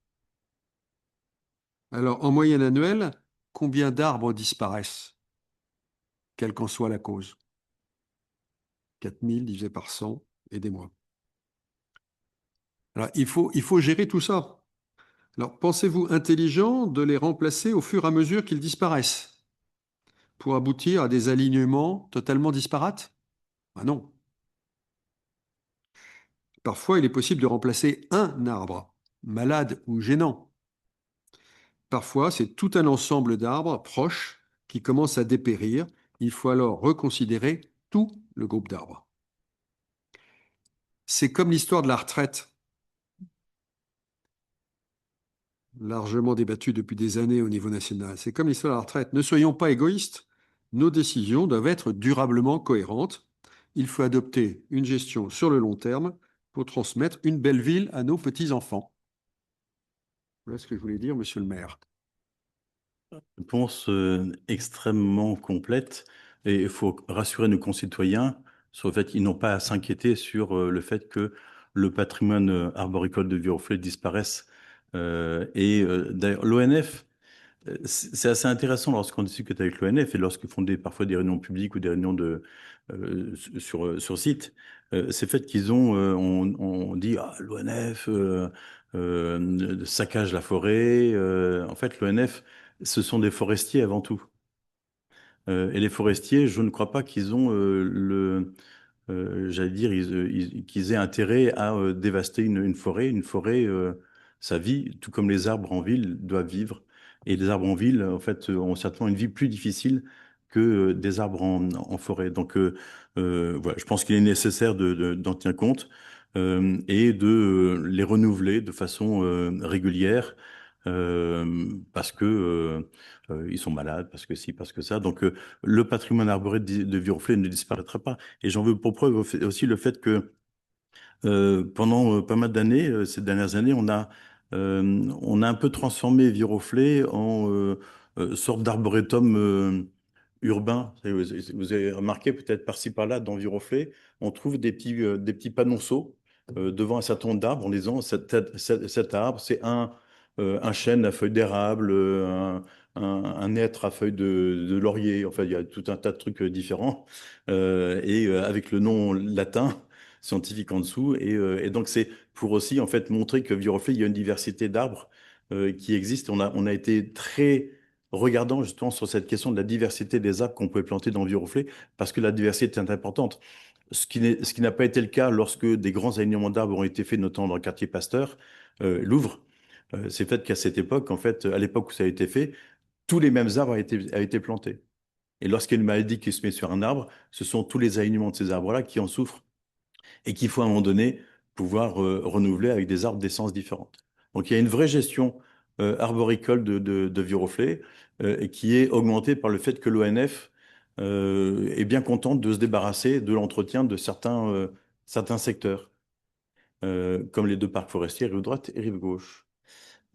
Alors, en moyenne annuelle, combien d'arbres disparaissent, quelle qu'en soit la cause? 4000 divisé par 100, aidez-moi. Alors, il faut gérer tout ça. Alors, pensez-vous intelligent de les remplacer au fur et à mesure qu'ils disparaissent pour aboutir à des alignements totalement disparates? Ah non. Parfois, il est possible de remplacer un arbre, malade ou gênant. Parfois, c'est tout un ensemble d'arbres proches qui commence à dépérir. Il faut alors reconsidérer tout le groupe d'arbres. C'est comme l'histoire de la retraite, largement débattue depuis des années au niveau national. C'est comme l'histoire de la retraite. Ne soyons pas égoïstes. Nos décisions doivent être durablement cohérentes. Il faut adopter une gestion sur le long terme pour transmettre une belle ville à nos petits-enfants. Voilà ce que je voulais dire, monsieur le maire. Réponse extrêmement complète et il faut rassurer nos concitoyens sur le fait qu'ils n'ont pas à s'inquiéter sur le fait que le patrimoine arboricole de Viroflay disparaisse. D'ailleurs, l'ONF, c'est assez intéressant lorsqu'on discute avec l'ONF et lorsqu'ils font parfois des réunions publiques ou des réunions sur site. C'est le fait qu'ils on dit l'ONF saccage la forêt. En fait, l'ONF, ce sont des forestiers avant tout. Et les forestiers, je ne crois pas qu'ils ont j'allais dire, qu'ils aient intérêt à dévaster une forêt. Une forêt, ça vit, tout comme les arbres en ville doivent vivre. Et les arbres en ville, en fait, ont certainement une vie plus difficile que des arbres en forêt. Donc, voilà, je pense qu'il est nécessaire d'en tenir compte et de les renouveler de façon régulière parce que ils sont malades, parce que si, parce que ça. Donc, le patrimoine arboré de Viroflay ne disparaîtra pas. Et j'en veux pour preuve aussi le fait que pendant pas mal d'années, ces dernières années, on a un peu transformé Viroflay en sorte d'arboretum urbain. Vous avez remarqué peut-être par-ci par-là dans Viroflay, on trouve des petits panonceaux devant un certain nombre d'arbres en disant cet arbre, c'est un chêne à feuilles d'érable, un hêtre à feuilles de laurier. Enfin, il y a tout un tas de trucs différents avec le nom latin scientifique en dessous. Et donc, c'est pour aussi en fait montrer que Viroflay, il y a une diversité d'arbres qui existe. On a été très regardant justement sur cette question de la diversité des arbres qu'on pouvait planter dans Viroflay, parce que la diversité est importante. Ce qui n'a pas été le cas lorsque des grands alignements d'arbres ont été faits, notamment dans le quartier Pasteur, Louvre. C'est fait qu'à cette époque, en fait, à l'époque où ça a été fait, tous les mêmes arbres a été plantés. Et lorsqu'il y a une maladie qui se met sur un arbre, ce sont tous les alignements de ces arbres-là qui en souffrent et qu'il faut à un moment donné pouvoir renouveler avec des arbres d'essence différentes. Donc il y a une vraie gestion arboricole de Viroflay et qui est augmentée par le fait que l'ONF est bien contente de se débarrasser de l'entretien de certains secteurs, comme les 2 parcs forestiers, rive droite et rive gauche.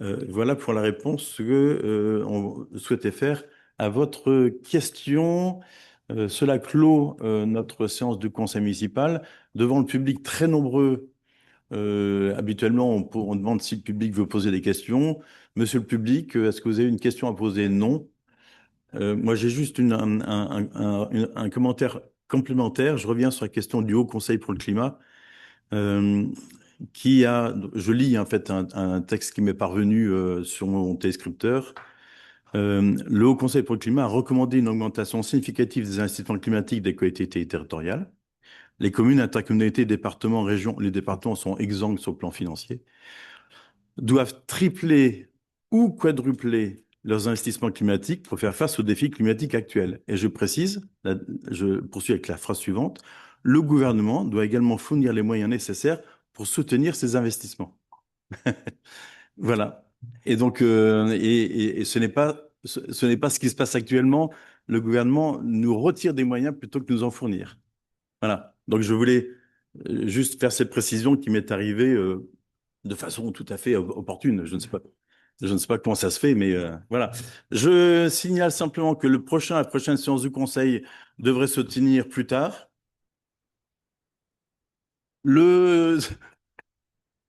Voilà pour la réponse que on souhaitait faire à votre question. Cela clôt notre séance du conseil municipal devant le public très nombreux. Habituellement, on demande si le public veut poser des questions. Monsieur le public, est-ce que vous avez une question à poser? Non. Moi, j'ai juste un commentaire complémentaire. Je reviens sur la question du Haut Conseil pour le climat. je lis en fait un texte qui m'est parvenu sur mon téléscripteur. Le Haut Conseil pour le climat a recommandé une augmentation significative des investissements climatiques des collectivités territoriales. Les communes, intercommunalités, départements, régions, les départements sont exsangues sur le plan financier, doivent tripler ou quadrupler leurs investissements climatiques pour faire face aux défis climatiques actuels. Et je précise, je poursuis avec la phrase suivante, le gouvernement doit également fournir les moyens nécessaires pour soutenir ces investissements. Voilà. Et donc, ce n'est pas ce qui se passe actuellement. Le gouvernement nous retire des moyens plutôt que nous en fournir. Voilà. Donc, je voulais juste faire cette précision qui m'est arrivée de façon tout à fait opportune. Je ne sais pas comment ça se fait, mais voilà. Je signale simplement que la prochaine séance du Conseil devrait se tenir plus tard.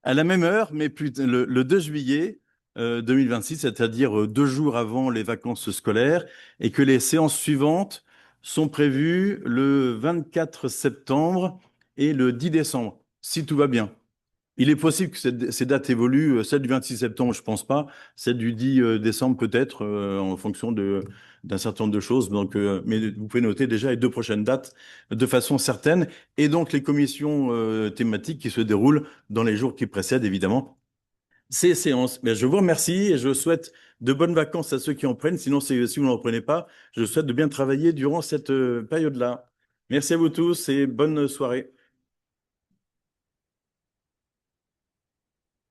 À la même heure, mais le 2 juillet 2026, c'est-à-dire 2 jours avant les vacances scolaires, et que les séances suivantes sont prévues le 24 septembre et le 10 décembre, si tout va bien. Il est possible que ces dates évoluent. Celle du 26 septembre, je pense pas. Celle du 10 décembre, peut-être, en fonction d'un certain nombre de choses. Donc, mais vous pouvez noter déjà les 2 prochaines dates de façon certaine. Et donc, les commissions thématiques qui se déroulent dans les jours qui précèdent, évidemment, ces séances. Mais je vous remercie et je souhaite de bonnes vacances à ceux qui en prennent. Sinon, si vous n'en prenez pas, je souhaite de bien travailler durant cette période-là. Merci à vous tous et bonne soirée.